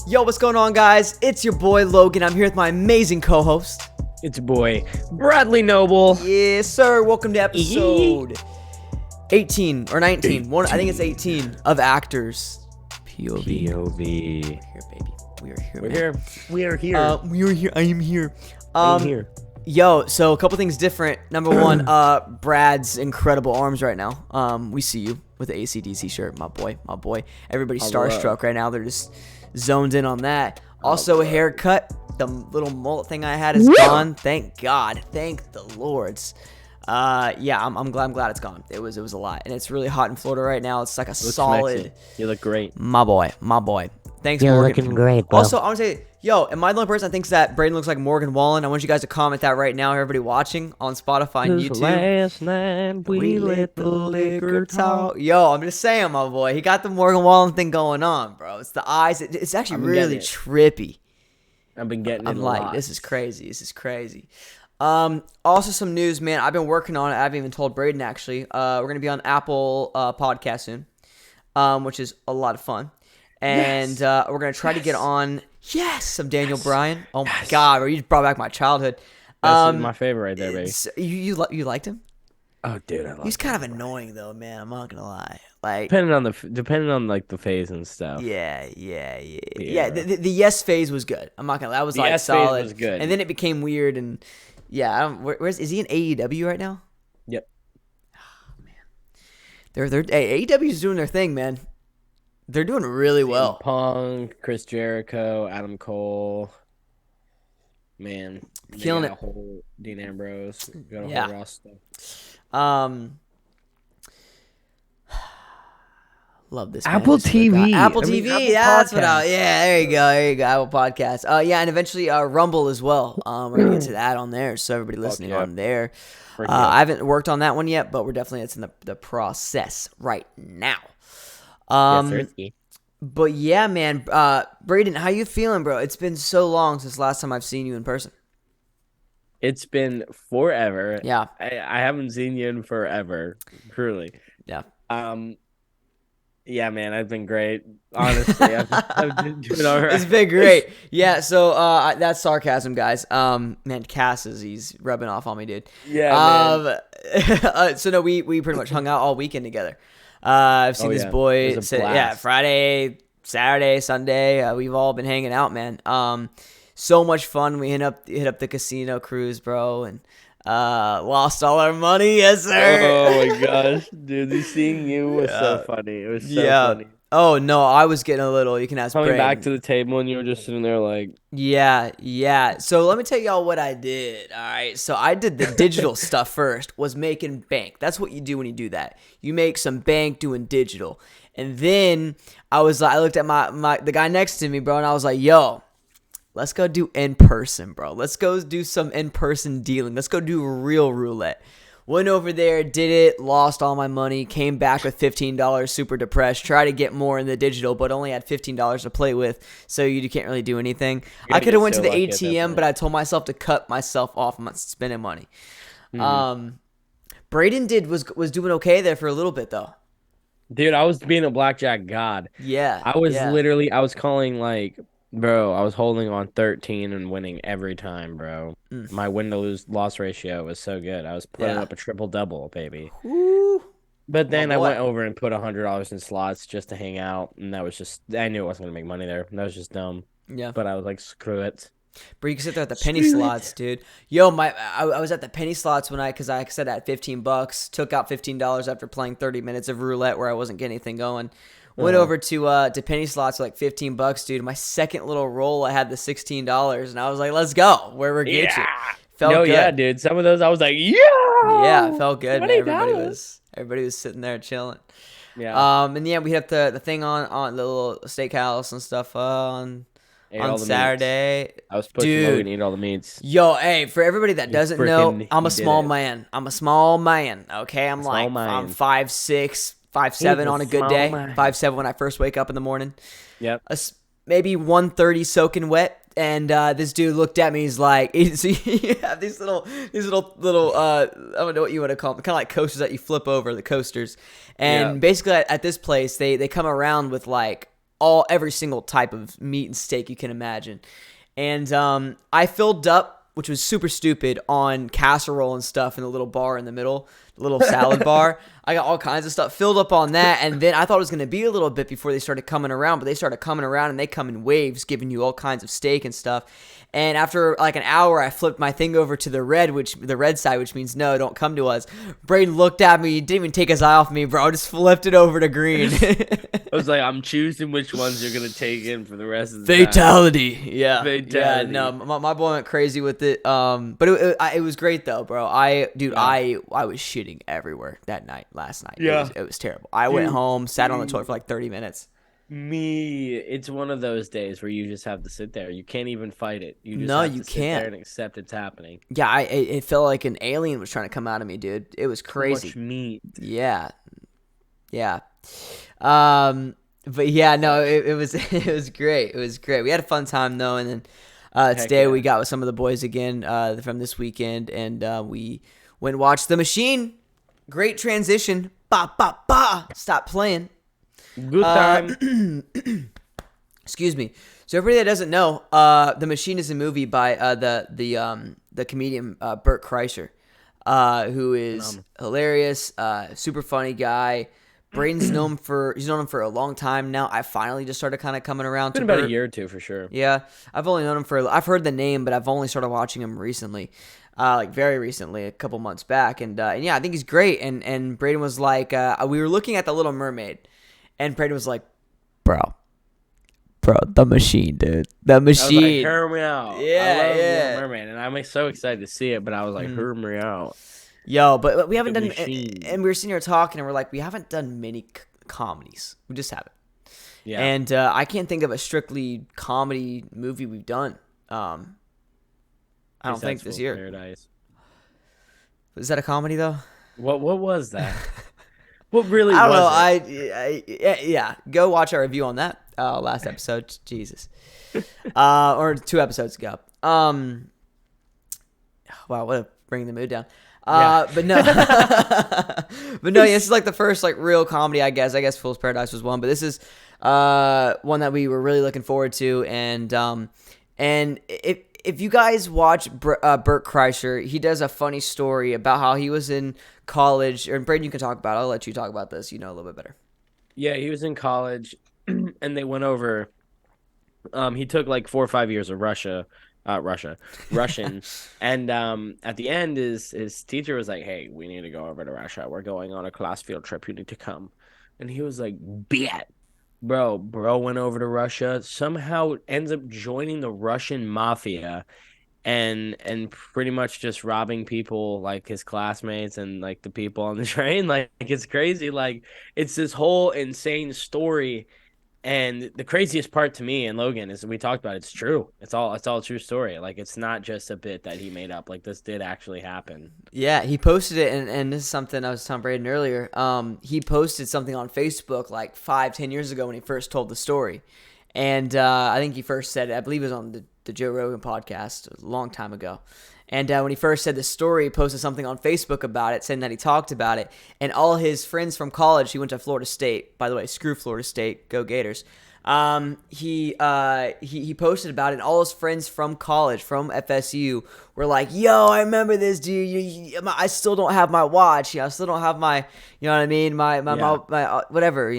Yo, what's going on, guys? It's your boy Logan. I'm here with my amazing co-host. It's your boy Bradley Noble. Yes, sir. Welcome to episode 18 or 19. I think it's 18 of Actors POV. POV. We're here, baby. We are here. We're man. here. We are here. We are here. I am here. I'm here. Yo, so a couple things different. Number one, Brad's incredible arms right now. We see you with the AC/DC shirt, my boy. Everybody's starstruck right now. They're just zoned in on that. Also, a haircut. The little mullet thing I had is gone. Thank God. Thank the Lords. Yeah, I'm glad it's gone. It was a lot, and it's really hot in Florida right now. It's like a solid. Sexy. You look great. My boy. Thanks, You're Morgan. looking great, bro. Also, I want to say, yo, am I the only person that thinks that Brayden looks like Morgan Wallen? I want you guys to comment that right now, everybody watching on Spotify and YouTube. Last night we let the liquor talk. Yo, I'm just saying, my boy. He got the Morgan Wallen thing going on, bro. It's the eyes. It's actually really trippy. I've been getting it I'm a like, lot. this is crazy. Also some news, man. I've been working on it. I haven't even told Brayden, actually. We're going to be on Apple Podcast soon, which is a lot of fun. And we're going to try to get on, some Daniel Bryan. Oh, my God, bro. You just brought back my childhood. That's my favorite right there, baby. You liked him? Oh, dude, I love He's kind of annoying, though, man. I'm not going to lie. Like, depending on like the phase and stuff. Yeah. The yes phase was good. I'm not gonna lie. That was The like yes phase solid. was good. And then it became weird. And yeah, is he in AEW right now? Yep. Oh man, AEW is doing their thing, man. They're doing really well. Punk, Chris Jericho, Adam Cole. Man, Killing got it. A whole Dean Ambrose. Got a Yeah. whole roster. Love this. Man. Apple TV. Apple I mean, TV. Apple That's what Podcast. there you go. Apple Podcast. Yeah, and eventually Rumble as well. We're gonna get to that on there, so everybody listening yeah. on there. Freaking I haven't worked on that one yet, but it's in the process right now. Yes, sir. But yeah, man, Brayden, how you feeling, bro? It's been so long since last time I've seen you in person. It's been forever. Yeah. I haven't seen you in forever. Truly. Yeah. Yeah, man, I've been great. Honestly, I've been doing all right. It's been great. Yeah, so that's sarcasm, guys. Man, he's rubbing off on me, dude. Yeah, man. So no, we pretty much hung out all weekend together. I've seen this boy. It was a blast. Friday, Saturday, Sunday. We've all been hanging out, man. So much fun. We hit up the casino cruise, bro, and lost all our money. Yes, sir. Oh my gosh, dude! Seeing you was so funny. It was so funny. Oh no, I was getting a little. You can ask. Coming Brayden. back to the table and you were just sitting there like. Yeah. So let me tell y'all what I did. All right. So I did the digital stuff first. Was making bank. That's what you do when you do that. You make some bank doing digital, and then I looked at the guy next to me, bro, and I was like, yo. Let's go do in person, bro. Let's go do some in-person dealing. Let's go do real roulette. Went over there, did it, lost all my money, came back with $15, super depressed. Tried to get more in the digital, but only had $15 to play with, so you can't really do anything. I could have went to the ATM, but I told myself to cut myself off. I'm not spending money. Brayden was doing okay there for a little bit, though. Dude, I was being a blackjack god. Yeah. I was calling like. Bro, I was holding on 13 and winning every time, bro. My win-to-lose-loss ratio was so good. I was putting up a triple-double, baby. Woo. But then I went over and put $100 in slots just to hang out, and that was just... I knew I wasn't going to make money there. That was just dumb. Yeah. But I was like, screw it. Bro, you can sit there at the penny slots, dude. Yo, I was at the penny slots because I said I had $15, took out $15 after playing 30 minutes of roulette where I wasn't getting anything going. Went over to penny slots for like $15, dude. My second little roll, I had the $16, and I was like, "Let's go, where we're getting you." Felt good. Yeah, dude. Some of those, I was like, "Yeah, yeah." It felt good, man. Everybody was sitting there chilling. Yeah. And yeah, we hit up the thing on the little steakhouse and stuff on Saturday. I was pushing Logan to eat all the meats. Yo, hey, for everybody that doesn't know, I'm a small man. Okay, I'm 5'6". 5'7" on a good day. 5'7" when I first wake up in the morning. Yep. Maybe 130 soaking wet. And this dude looked at me. He's like, so you have these little, I don't know what you want to call them, kind of like coasters that you flip over, the coasters. And basically at this place, they come around with like every single type of meat and steak you can imagine. And I filled up, which was super stupid, on casserole and stuff in the little bar in the middle, the little salad bar. I got all kinds of stuff filled up on that, and then I thought it was going to be a little bit before they started coming around, but they started coming around, and they come in waves, giving you all kinds of steak and stuff. And after like an hour, I flipped my thing over to the red side, which means no, don't come to us. Brayden looked at me, didn't even take his eye off me, bro. Just flipped it over to green. I was like, I'm choosing which ones you're gonna take in for the rest of the Fatality. time. Yeah. Fatality. Yeah. No, my boy went crazy with it. But it was great though, bro. I was shitting everywhere that night, last night. Yeah. It was terrible. I went home, sat on the toilet for like 30 minutes. It's one of those days where you just have to sit there. You can't even fight it. You just No, have you to sit can't. there and accept it's happening. Yeah, it felt like an alien was trying to come out of me, dude. It was crazy. Too much meat. Yeah. Yeah. But yeah, no, it was it was great. It was great. We had a fun time though, and then today we got with some of the boys again from this weekend, and we went and watched The Machine. Great transition. Ba ba ba. Stop playing. Good time. Excuse me. So everybody that doesn't know, The Machine is a movie by the comedian Bert Kreischer, who is hilarious, super funny guy. Brayden's known him for a long time now. I finally just started kind of coming around to about Bert. a year or two for sure. Yeah, I've only known him I've heard the name, but I've only started watching him recently, like very recently, a couple months back. And yeah, I think he's great. And Brayden was like, we were looking at The Little Mermaid, and Brayden was like, bro, The Machine, dude, The Machine. I was like, hear me out. Yeah, I love yeah. Little Mermaid, and I'm so excited to see it. But I was like, hear me out. Yo, but we haven't The done, Machine. and we were sitting here talking, and we're like, we haven't done many comedies. We just haven't. Yeah. And I can't think of a strictly comedy movie we've done. I don't think this year. Paradise. Was that a comedy though? What was that? What really I don't was know. Yeah. Go watch our review on that last episode. Jesus. Or 2 episodes ago. Wow, what a bringing the mood down. But no, but no. This is like the first like real comedy, I guess. I guess Fool's Paradise was one, but this is one that we were really looking forward to. And if you guys watch Bert Kreischer, he does a funny story about how he was in college. And Brayden, you can talk about it. I'll let you talk about this. You know a little bit better. Yeah, he was in college, and they went over. He took like 4 or 5 years of Russian, and at the end, his teacher was like, "Hey, we need to go over to Russia. We're going on a class field trip. You need to come." And he was like, "Bet." Bro went over to Russia, somehow ends up joining the Russian mafia and pretty much just robbing people like his classmates and like the people on the train. Like it's crazy. Like it's this whole insane story. And the craziest part to me and Logan is we talked about it's true. It's all a true story. Like it's not just a bit that he made up. Like this did actually happen. Yeah, he posted it, and this is something I was telling Brayden earlier. He posted something on Facebook like 5-10 years ago when he first told the story. And I think he first said it, I believe it was on the Joe Rogan podcast a long time ago. And when he first said the story, he posted something on Facebook about it, saying that he talked about it. And all his friends from college, he went to Florida State. By the way, screw Florida State, go Gators. He posted about it, and all his friends from college, from FSU, were like, "Yo, I remember this dude. I still don't have my watch. I still don't have my, you know what I mean, my whatever,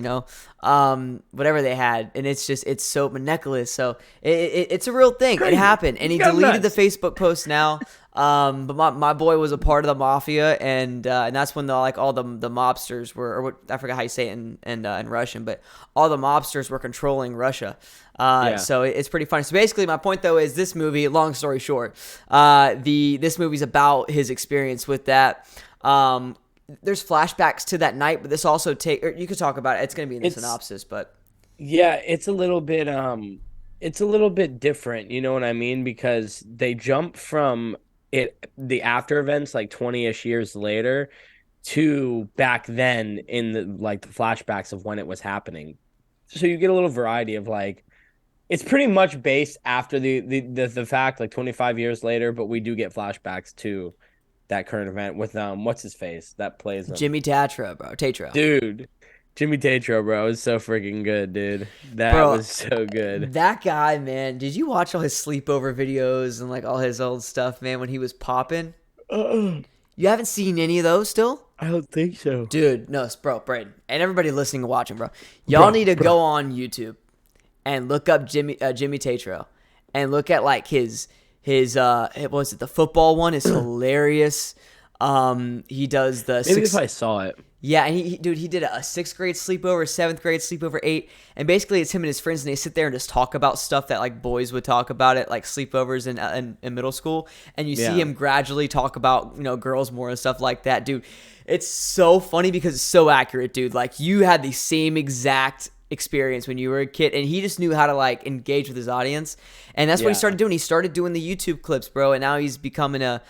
whatever they had." And it's so necklace. So it's a real thing. Crazy. It happened, and he deleted the Facebook post now. But my boy was a part of the mafia, and that's when all the mobsters were, or what, I forgot how you say it in Russian, but all the mobsters were controlling Russia. So it's pretty funny. So basically, my point though is this movie. Long story short, this movie's about his experience with that. There's flashbacks to that night, but this also you could talk about it. It's going to be in the synopsis, but yeah, it's a little bit different. You know what I mean? Because they jump from the after events like 20-ish years later to back then in the flashbacks of when it was happening. So you get a little variety of like it's pretty much based after the fact, like 25 years later, but we do get flashbacks to that current event with what's his face that plays him? Jimmy Tatra, bro. Tatro. Dude, Jimmy Tatro, bro, is so freaking good, dude. That Bro, was so good. that guy, man, did you watch all his sleepover videos and like all his old stuff, man, when he was popping? Uh, You haven't seen any of those still? I don't think so. Dude, no, bro, Brayden, and everybody listening and watching, bro. Y'all need Bro, to bro. go on YouTube and look up Jimmy Tatro and look at like his what was it, the football one is hilarious. He does the Maybe if six. I saw it. Yeah, and dude, he did a sixth grade sleepover, seventh grade sleepover, eight, and basically it's him and his friends, and they sit there and just talk about stuff that like boys would talk about at like sleepovers in middle school, and you see Yeah. him gradually talk about girls more and stuff like that, dude. It's so funny because it's so accurate, dude. Like you had the same exact experience when you were a kid, and he just knew how to like engage with his audience, and that's what he Yeah. started doing. He started doing the YouTube clips, bro, and now he's becoming a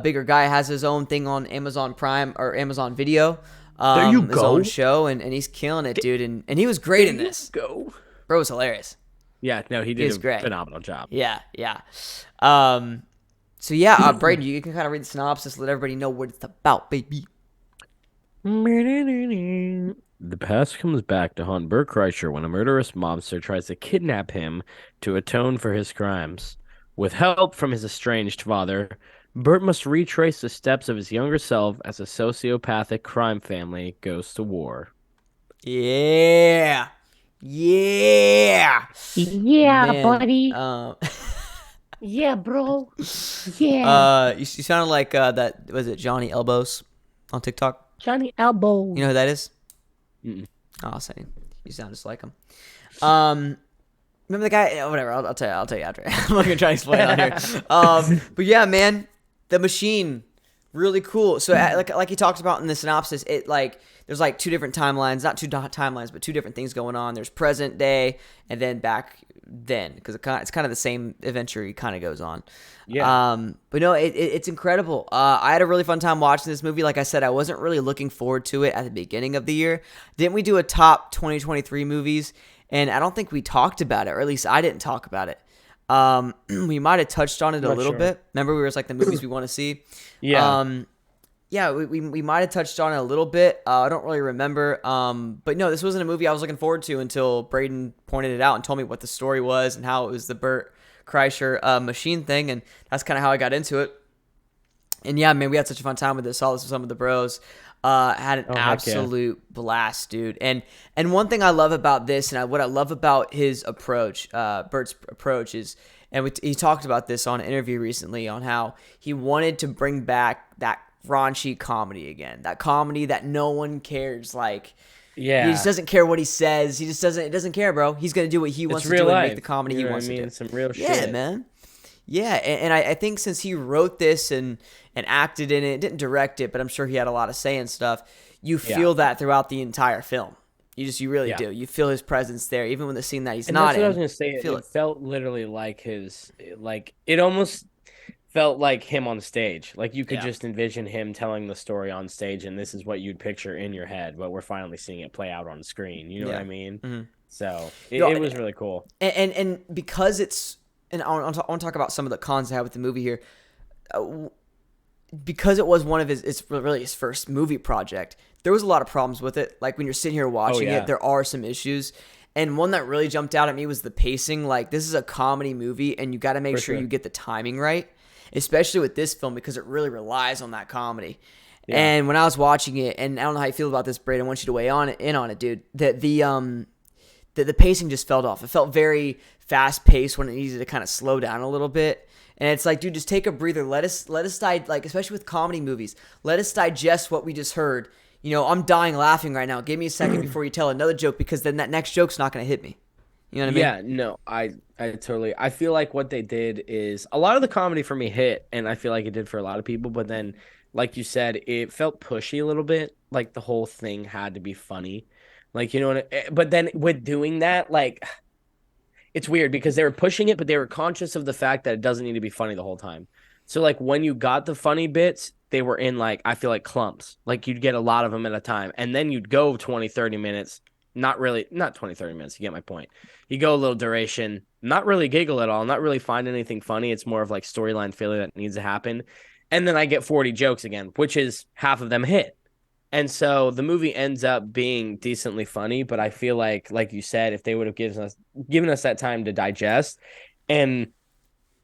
bigger guy. Has his own thing on Amazon Prime or Amazon Video, There you his own go. show, and he's killing it, dude. And he was great in this. Go. Bro was hilarious. Yeah, no, he He did was a great. phenomenal job. Yeah, yeah. So yeah, Brayden, you can kind of read the synopsis, let everybody know what it's about, baby. The past comes back to haunt Bert Kreischer when a murderous mobster tries to kidnap him to atone for his crimes. With help from his estranged father, Bert must retrace the steps of his younger self as a sociopathic crime family goes to war. Yeah, yeah, Yeah, man. buddy. Yeah, bro. Yeah. You sounded like that. Was it Johnny Elbows on TikTok? Johnny Elbow. You know who that is? Mm-mm. Oh, I'll say you sound just like him. Remember the guy? Whatever. I'll tell you. I'll tell you after. I'm not gonna try to explain it on here. But yeah, man, the machine, really cool. So like he talks about in the synopsis, it like there's like two different timelines, not two timelines, but two different things going on. There's present day and then back then, because it's kind of the same adventure he kind of goes on. Yeah. But no, it's incredible. I had a really fun time watching this movie. Like I said, I wasn't really looking forward to it at the beginning of the year. Didn't we do a top 2023 movies? And I don't think we talked about it, or at least I didn't talk about it. We might have touched on it a Not little sure. bit. Remember, we were like the movies we want to see. Yeah. Yeah, we might have touched on it a little bit. I don't really remember. But no, this wasn't a movie I was looking forward to until Brayden pointed it out and told me what the story was and how it was the Burt Kreischer machine thing, and that's kind of how I got into it. And yeah, man, we had such a fun time with this. Saw this with some of the bros. Had an Oh, heck yeah. absolute blast, dude. And one thing I love about this, and what I love about his approach, Bert's approach is, and he talked about this on an interview recently on how he wanted to bring back that raunchy comedy again, that comedy that no one cares. Like, Yeah. he just doesn't care what he says. He just doesn't care, bro. He's gonna do what he wants It's to real do and life. make the comedy You he know what wants I mean? to do. Some real Yeah, shit. man. Yeah, and I think since he wrote this and acted in it, didn't direct it, but I'm sure he had a lot of say and stuff. You Yeah. feel that throughout the entire film. You really Yeah. do. You feel his presence there, even when the scene that he's And not that's what I was in. gonna say. You feel It felt literally like it almost felt like him on stage. Like you could Yeah. just envision him telling the story on stage, and this is what you'd picture in your head, but we're finally seeing it play out on screen. You know what Yeah. I mean? Mhm. So No, it was really cool. And because it's, and I want to talk about some of the cons I have with the movie here. Because it was one of it's really his first movie project, there was a lot of problems with it. Like when you're sitting here watching yeah. it, there are some issues. And one that really jumped out at me was the pacing. Like, this is a comedy movie, and you got to make For sure sure. you get the timing right, especially with this film, because it really relies on that comedy. Yeah. And when I was watching it, and I don't know how you feel about this, Brayden, I want you to weigh in on it, dude. That the pacing just fell off. It felt very fast paced when it needed to kind of slow down a little bit. And it's like, dude, just take a breather. Let us like, especially with comedy movies, let us digest what we just heard. You know, I'm dying laughing right now. Give me a second before you tell another joke, because then that next joke's not going to hit me. You know what I mean? Yeah, no, I totally. I feel like what they did is a lot of the comedy for me hit, and I feel like it did for a lot of people. But then, like you said, it felt pushy a little bit. Like the whole thing had to be funny, like you know. But then with doing that, like it's weird because they were pushing it, but they were conscious of the fact that it doesn't need to be funny the whole time. So like when you got the funny bits, they were in like I feel like clumps. Like you'd get a lot of them at a time, and then you'd go 20, 30 minutes. Not 20, 30 minutes. You get my point. You go a little duration, not really giggle at all, not really find anything funny. It's more of like storyline failure that needs to happen. And then I get 40 jokes again, which is half of them hit. And so the movie ends up being decently funny, but I feel like you said, if they would have given us that time to digest and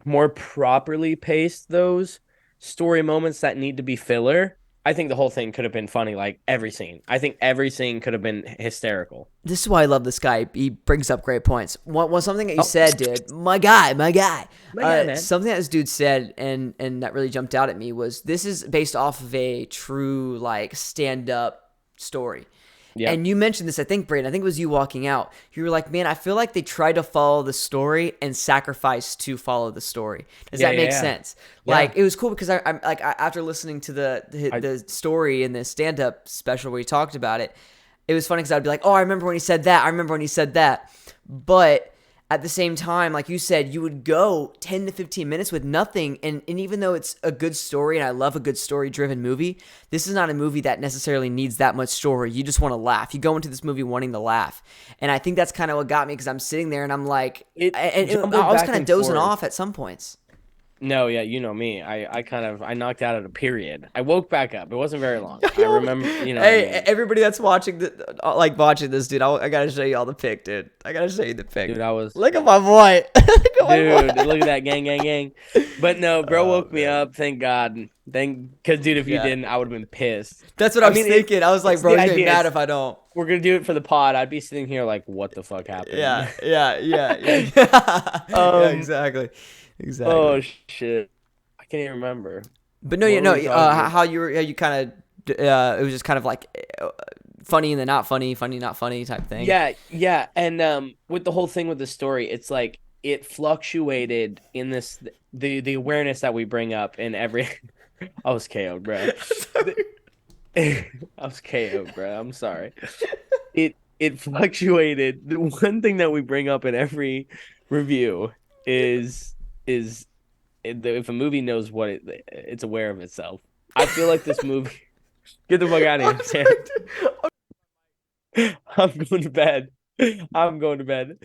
more properly paced those story moments that need to be filler, I think the whole thing could have been funny, like every scene. I think every scene could have been hysterical. This is why I love this guy. He brings up great points. Something that you Oh. said, dude. My guy. My guy, man. Something that this dude said, and that really jumped out at me was this is based off of a true like stand up story. Yeah. And you mentioned this, I think, Brayden. I think it was you walking out. You were like, "Man, I feel like they tried to follow the story and sacrifice to follow the story." Does that make sense? Yeah. Like, it was cool because I'm like, after listening to the story in the stand up special where he talked about it, it was funny because I'd be like, "Oh, I remember when he said that. I remember when he said that." But at the same time, like you said, you would go 10 to 15 minutes with nothing. And even though it's a good story, and I love a good story-driven movie, this is not a movie that necessarily needs that much story. You just want to laugh. You go into this movie wanting to laugh. And I think that's kind of what got me because I'm sitting there and I'm like, I was kind of dozing off at some points. No, yeah, you know me. I knocked out at a period. I woke back up. It wasn't very long. I remember, you know. Hey, what I mean? everybody that's watching this, dude, I gotta show you all the pic, dude. I gotta show you the pic. Dude, I was. Look at my boy. Dude, look at that gang, gang, gang. But no, bro woke me up. Thank God. Because, dude, if you didn't, I would have been pissed. That's what I was thinking. I was like, bro, he's gonna be mad if I don't. We're gonna do it for the pod. I'd be sitting here like, what the fuck happened? Yeah. Yeah, exactly. Oh shit. I can't even remember. But no, how you kind of it was just kind of like funny and then not funny, funny not funny type thing. Yeah, and with the whole thing with the story, it's like it fluctuated in this the awareness that we bring up in every. I was KO'd, bro. I was KO'd, bro. I'm sorry. It fluctuated. The one thing that we bring up in every review is if a movie knows what it's aware of itself. I feel like this movie. Get the fuck out of here, Sam. I'm going to bed.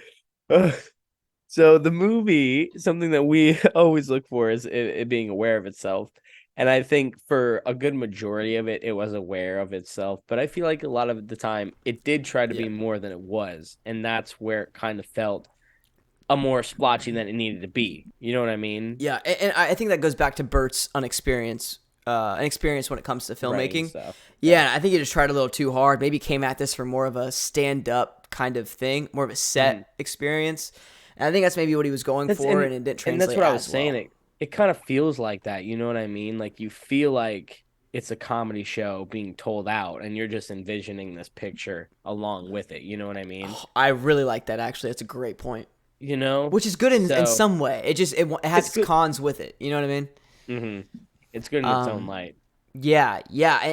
So the movie, something that we always look for is it being aware of itself. And I think for a good majority of it, it was aware of itself. But I feel like a lot of the time, it did try to be more than it was. And that's where it kind of felt a more splotchy than it needed to be. You know what I mean? Yeah, and I think that goes back to Bert's inexperience when it comes to filmmaking. Yeah, I think he just tried a little too hard. Maybe came at this for more of a stand-up kind of thing, more of a set experience. And I think that's maybe what he was going for, and it didn't translate. And that's what I was well. saying. It kind of feels like that. You know what I mean? Like you feel like it's a comedy show being told out, and you're just envisioning this picture along with it. You know what I mean? Oh, I really like that. Actually, that's a great point. You know, which is good in some way. It has its cons with it. You know what I mean? Mm-hmm. It's good in its own light. Yeah,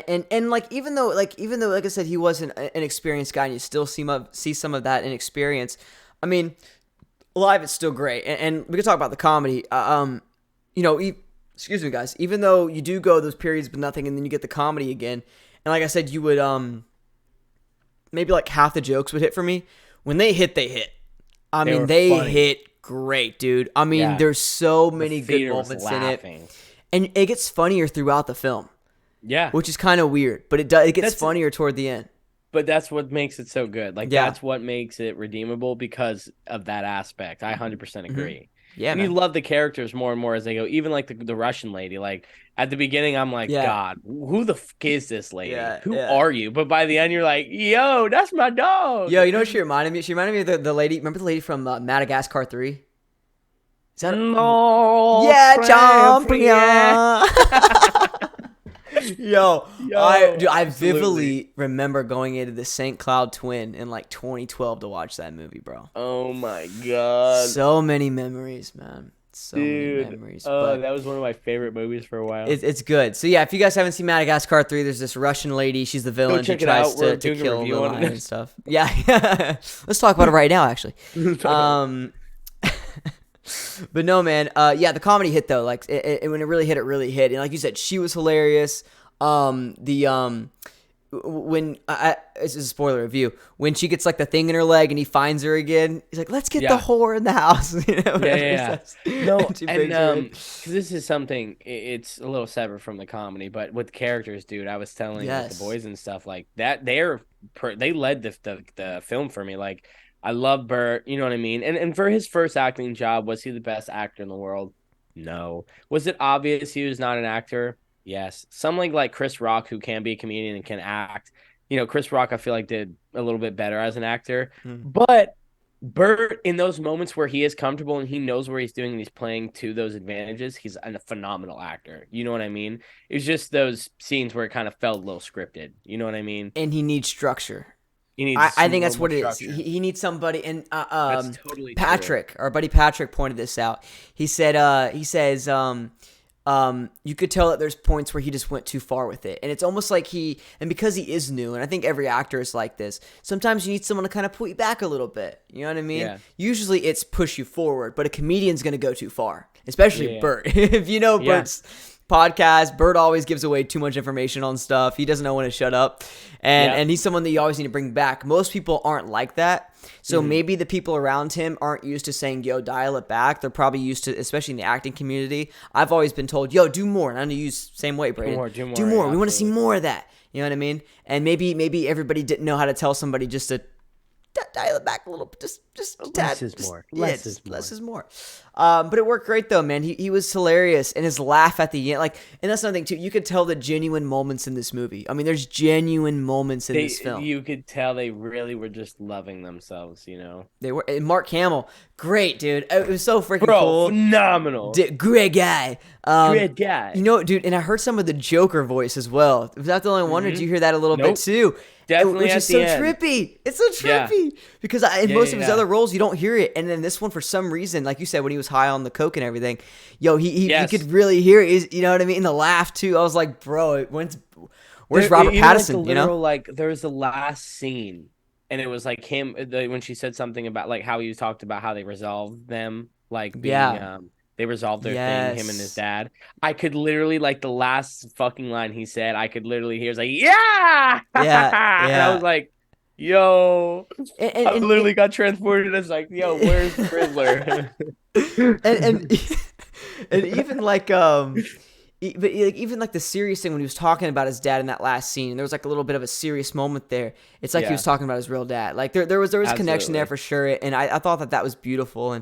and like even though like I said he wasn't an experienced guy, and you still see some of that inexperience. I mean, live it's still great, and we can talk about the comedy. Excuse me, guys. Even though you do go those periods with nothing, and then you get the comedy again, and like I said, you would maybe like half the jokes would hit for me. When they hit, they hit. I mean, they hit great, dude. I mean, there's so many good moments in it, and it gets funnier throughout the film. Yeah, which is kind of weird, but it gets funnier toward the end. But that's what makes it so good. Like that's what makes it redeemable because of that aspect. I 100% agree. Mm-hmm. Yeah, and you love the characters more and more as they go. Even like the Russian lady. Like at the beginning, I'm like, God, who the fuck is this lady? Who are you? But by the end, you're like, yo, that's my dog. Yo, you know what she reminded me? She reminded me of the lady. Remember the lady from Madagascar 3? Is that no? Yeah, champion. Yo, I vividly remember going into the St. Cloud Twin in like 2012 to watch that movie, bro. Oh my god, so many memories, man. Many memories. Oh, that was one of my favorite movies for a while. It's good. So yeah, if you guys haven't seen Madagascar 3, there's this Russian lady. She's the villain. She tries to kill the lion and stuff. Yeah, let's talk about it right now, actually. But no, man. The comedy hit though. Like when it really hit, and like you said, she was hilarious. when this is a spoiler review, when she gets like the thing in her leg and he finds her again, he's like, let's get the whore in the house. Yeah. No, She and brings her in. 'cause this is something, it's a little separate from the comedy, but with characters, dude, I was telling with Yes. the boys and stuff like that, they led the film for me. Like, I love Bert, you know what I mean? And for his first acting job, was he the best actor in the world? No. Was it obvious he was not an actor? Yes. Someone like Chris Rock, who can be a comedian and can act. Chris Rock, I feel like did a little bit better as an actor. But Bert, in those moments where he is comfortable and he knows where he's doing and he's playing to those advantages, he's a phenomenal actor. You know what I mean? It's just those scenes where it kind of felt a little scripted. You know what I mean? And he needs structure. He needs I think that's more what it is. structure. He needs somebody. And That's totally true. Patrick, our buddy Patrick, pointed this out. He said, you could tell that there's points where he just went too far with it. And it's almost like and because he is new, and I think every actor is like this, sometimes you need someone to kind of pull you back a little bit. You know what I mean? Yeah. Usually it's push you forward, but a comedian's going to go too far, especially Yeah. Bert. If you know Yeah. Bert's podcast, Bert always gives away too much information on stuff. He doesn't know when to shut up. And he's someone that you always need to bring back. Most people aren't like that. So maybe the people around him aren't used to saying, yo, dial it back. They're probably used to, especially in the acting community. I've always been told, yo, do more. And I'm going to use same way, Brayden. Do more. We want to see more of that. You know what I mean? And maybe everybody didn't know how to tell somebody just to dial it back a little, just Less is more. Less is more. But it worked great though, man. He was hilarious, and his laugh at the end, and that's another thing too. You could tell the genuine moments in this movie. I mean, there's genuine moments in this film. You could tell they really were just loving themselves. They were. And Mark Hamill, great dude. It was so freaking Bro, cool. phenomenal. Great guy. Great guy. Dude, and I heard some of the Joker voice as well. Was that the only one, or did you hear that a little bit Nope. too? Definitely Which at is the so end. trippy. It's so trippy because in most of his yeah. other roles you don't hear it, and then this one for some reason, like you said, when he was high on the coke and everything, he could really hear it. You know what I mean? And the laugh too. I was like, bro, where's Robert Pattinson? There was the last scene, and it was like him when she said something about like how he talked about how they resolved them, like being they resolved their thing, him and his dad. I could literally, like, the last fucking line he said, I could literally hear, it's like, yeah! And I was like, yo. I literally got transported. I was like, yo, where's Riddler? and even like, even like the serious thing when he was talking about his dad in that last scene, and there was like a little bit of a serious moment there. It's like he was talking about his real dad. Like there was a connection there for sure. And I thought that was beautiful.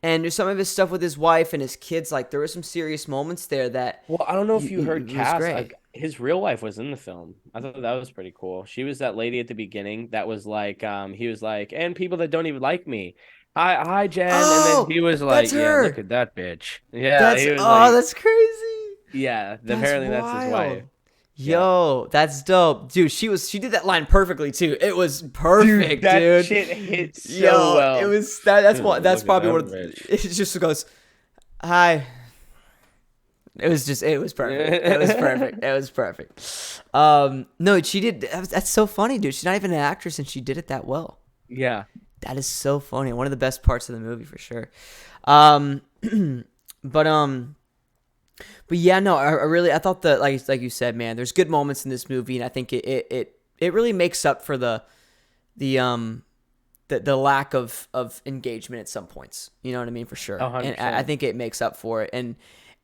And there's some of his stuff with his wife and his kids. Like there were some serious moments there that. Well, I don't know if you heard Cass. Great. His real wife was in the film. I thought that was pretty cool. She was that lady at the beginning that was like, he was like, and people that don't even like me. Hi, Jen. And then he was like, yeah, look at that bitch. Yeah, that's crazy. Yeah, apparently that's his wife. Yo, that's dope, dude. She did that line perfectly too. It was perfect, dude. That shit hit so well. It was that's probably what it just goes. Hi. It was perfect. It was perfect. No, she did. That's so funny, dude. She's not even an actress, and she did it that well. Yeah, that is so funny. One of the best parts of the movie for sure. But yeah, no, I thought that like you said, man, there's good moments in this movie, and I think it really makes up for the lack of engagement at some points. You know what I mean, for sure. 100%. And I think it makes up for it, and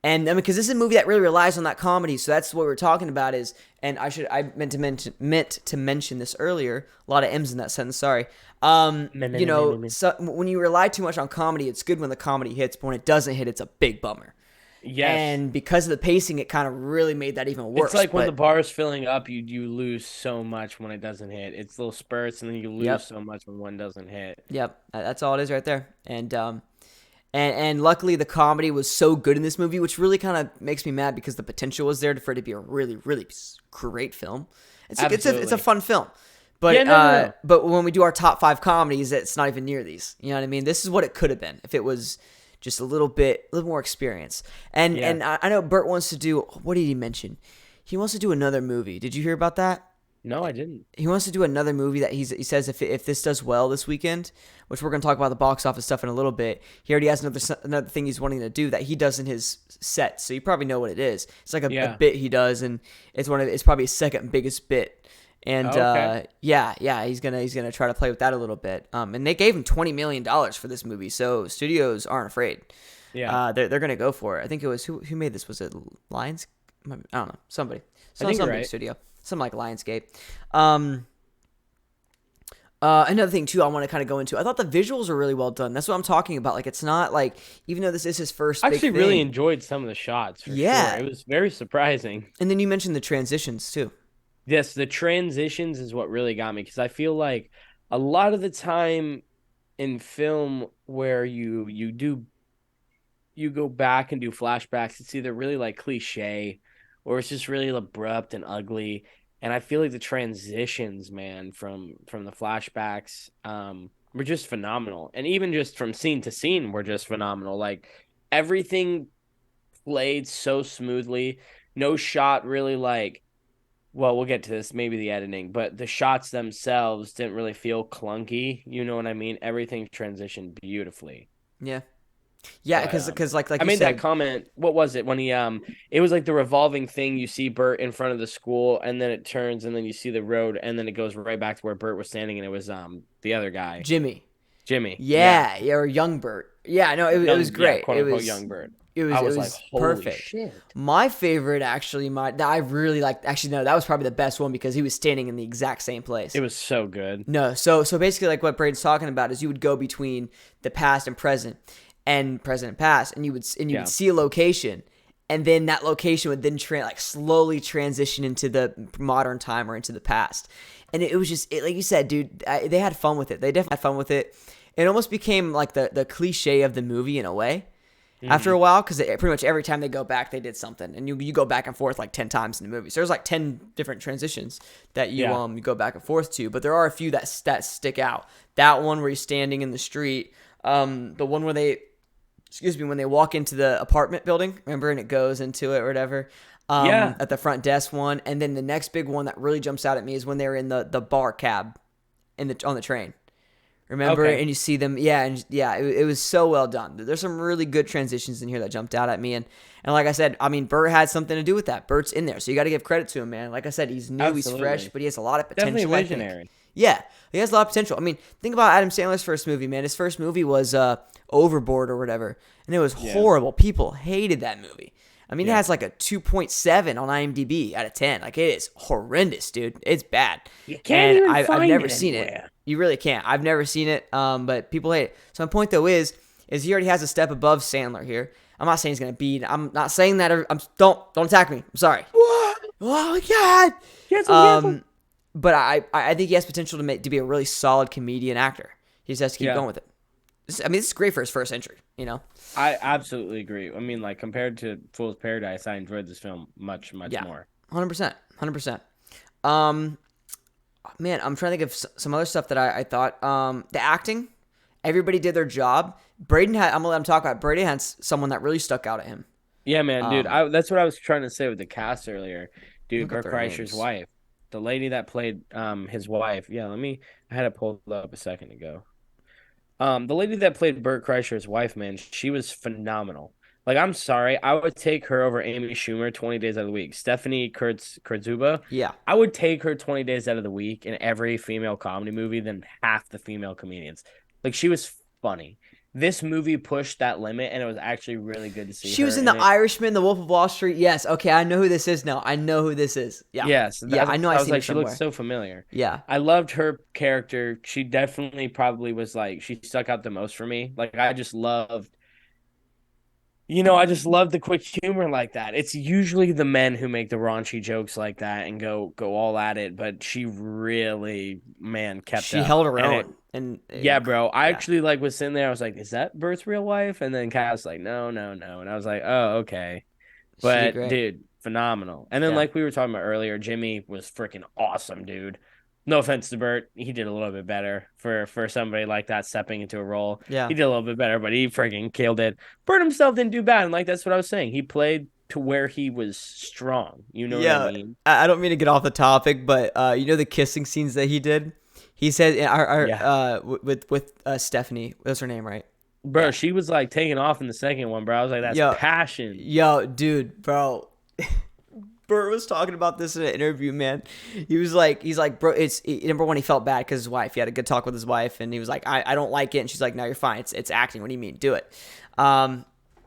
I mean, because this is a movie that really relies on that comedy, so that's what we're talking about. I meant to mention this earlier. A lot of M's in that sentence. Sorry. So when you rely too much on comedy, it's good when the comedy hits, but when it doesn't hit, it's a big bummer. Yes. And because of the pacing, it kind of really made that even worse. It's like when the bar is filling up, you lose so much when it doesn't hit. It's little spurts, and then you lose so much when one doesn't hit. Yep, that's all it is right there. And luckily the comedy was so good in this movie, which really kind of makes me mad because the potential was there for it to be a really, really great film. It's a fun film. But but when we do our top 5 comedies, it's not even near these. You know what I mean? This is what it could have been if it was just a little more experience. And I know Bert wants to do, what did he mention? He wants to do another movie. Did you hear about that? No, I didn't. He wants to do another movie that he says if this does well this weekend, which we're going to talk about the box office stuff in a little bit. He already has another thing he's wanting to do that he does in his set. So you probably know what it is. It's like a bit he does, and it's probably his second biggest bit. And Okay. yeah, he's gonna try to play with that a little bit. And they gave him $20 million for this movie, so studios aren't afraid. Yeah. They're gonna go for it. I think it was who made this? Was it Lions? I don't know. Somebody. I think Some you're big right. studio. Something like Lionsgate. Another thing too, I want to kind of go into. I thought the visuals were really well done. That's what I'm talking about. Like, it's not like, even though this is his first I big actually thing. really enjoyed some of the shots for sure. Yeah. It was very surprising. And then you mentioned the transitions too. Yes, the transitions is what really got me because I feel like a lot of the time in film where you go back and do flashbacks, it's either really like cliche or it's just really abrupt and ugly. And I feel like the transitions, man, from the flashbacks, were just phenomenal. And even just from scene to scene were just phenomenal. Like everything played so smoothly. No shot really like, well, we'll get to this, maybe the editing, but the shots themselves didn't really feel clunky. You know what I mean? Everything transitioned beautifully. Yeah. Yeah, But because like I you made said, that comment. What was it when he it was like the revolving thing. You see Bert in front of the school, and then it turns, and then you see the road, and then it goes right back to where Bert was standing, and it was the other guy, Jimmy. Jimmy. Yeah, or young Bert. Yeah, no, it was great. quote it unquote was young Bert. It was like, holy perfect. shit. My favorite, actually, that I really liked. Actually, no, that was probably the best one because he was standing in the exact same place. It was so good. No, so basically, like what Braden's talking about is you would go between the past and present and past, and you would see a location, and then that location would then slowly transition into the modern time or into the past, and it was just like you said, dude. They had fun with it. They definitely had fun with it. It almost became like the cliche of the movie in a way. After a while, because pretty much every time they go back, they did something, and you go back and forth like 10 times in the movie. So there's like 10 different transitions that you go back and forth to, but there are a few that stick out. That one where he's standing in the street, the one where when they walk into the apartment building, remember, and it goes into it or whatever. At the front desk one, and then the next big one that really jumps out at me is when they're in the bar cab on the train. Remember, Okay. and you see them, it was so well done. There's some really good transitions in here that jumped out at me, and like I said, I mean, Bert had something to do with that. Bert's in there, so you got to give credit to him, man. Like I said, he's new, Absolutely. he's fresh, but he has a lot of potential. Definitely visionary. Yeah, he has a lot of potential. I mean, think about Adam Sandler's first movie, man. His first movie was Overboard or whatever, and it was horrible. People hated that movie. I mean, it has like a 2.7 on IMDb out of 10. Like, it is horrendous, dude. It's bad. You can't even I've find never it seen anywhere. it. You really can't. I've never seen it, but people hate it. So my point, though, is he already has a step above Sandler here. I'm not saying he's going to beat. I'm not saying that. Don't attack me. I'm sorry. What? Oh, my God. Cancel. But I think he has potential to be a really solid comedian actor. He just has to keep going with it. I mean, this is great for his first entry, you know? I absolutely agree. I mean, like, compared to Fool's Paradise, I enjoyed this film much more. 100%. 100%. Man, I'm trying to think of some other stuff that I thought. The acting, everybody did their job. Brayden I'm going to let him talk about it. Brayden had someone that really stuck out at him. Yeah, man, dude. That's what I was trying to say with the cast earlier. Dude, Bert Kreischer's wife. The lady that played his wife. Yeah, I had it pulled up a second ago. The lady that played Bert Kreischer's wife, man, she was phenomenal. Like, I'm sorry, I would take her over Amy Schumer 20 days out of the week. Stephanie Kurtzuba, Yeah. I would take her 20 days out of the week in every female comedy movie than half the female comedians. Like, she was funny. This movie pushed that limit, and it was actually really good to see. She was in The Irishman, The Wolf of Wall Street. Yes, okay, I know who this is now. I know who this is. Yeah. Yes. I know. I was like, it she somewhere. looks so familiar. Yeah. I loved her character. She definitely probably was like, she stuck out the most for me. Like, I just loved the quick humor like that. It's usually the men who make the raunchy jokes like that and go all at it, but she really, man, kept She up. held her own. And yeah, bro. I actually was sitting there. I was like, "Is that Bert's real wife?" And then Kat was like, "No, no, no." And I was like, "Oh, okay." But dude, phenomenal. And then like we were talking about earlier, Jimmy was freaking awesome, dude. No offense to Bert, he did a little bit better for somebody like that stepping into a role. Yeah, he did a little bit better, but he freaking killed it. Bert himself didn't do bad, and like that's what I was saying. He played to where he was strong. You know what I mean? I don't mean to get off the topic, but you know the kissing scenes that he did. He said, with Stephanie, that's her name, right? Bro, she was like taking off in the second one, bro. I was like, that's passion. Yo, dude, bro. Bert was talking about this in an interview, man. He's like, bro, number one, he felt bad because his wife. He had a good talk with his wife, and he was like, I don't like it, and she's like, no, you're fine. It's acting. What do you mean? Do it.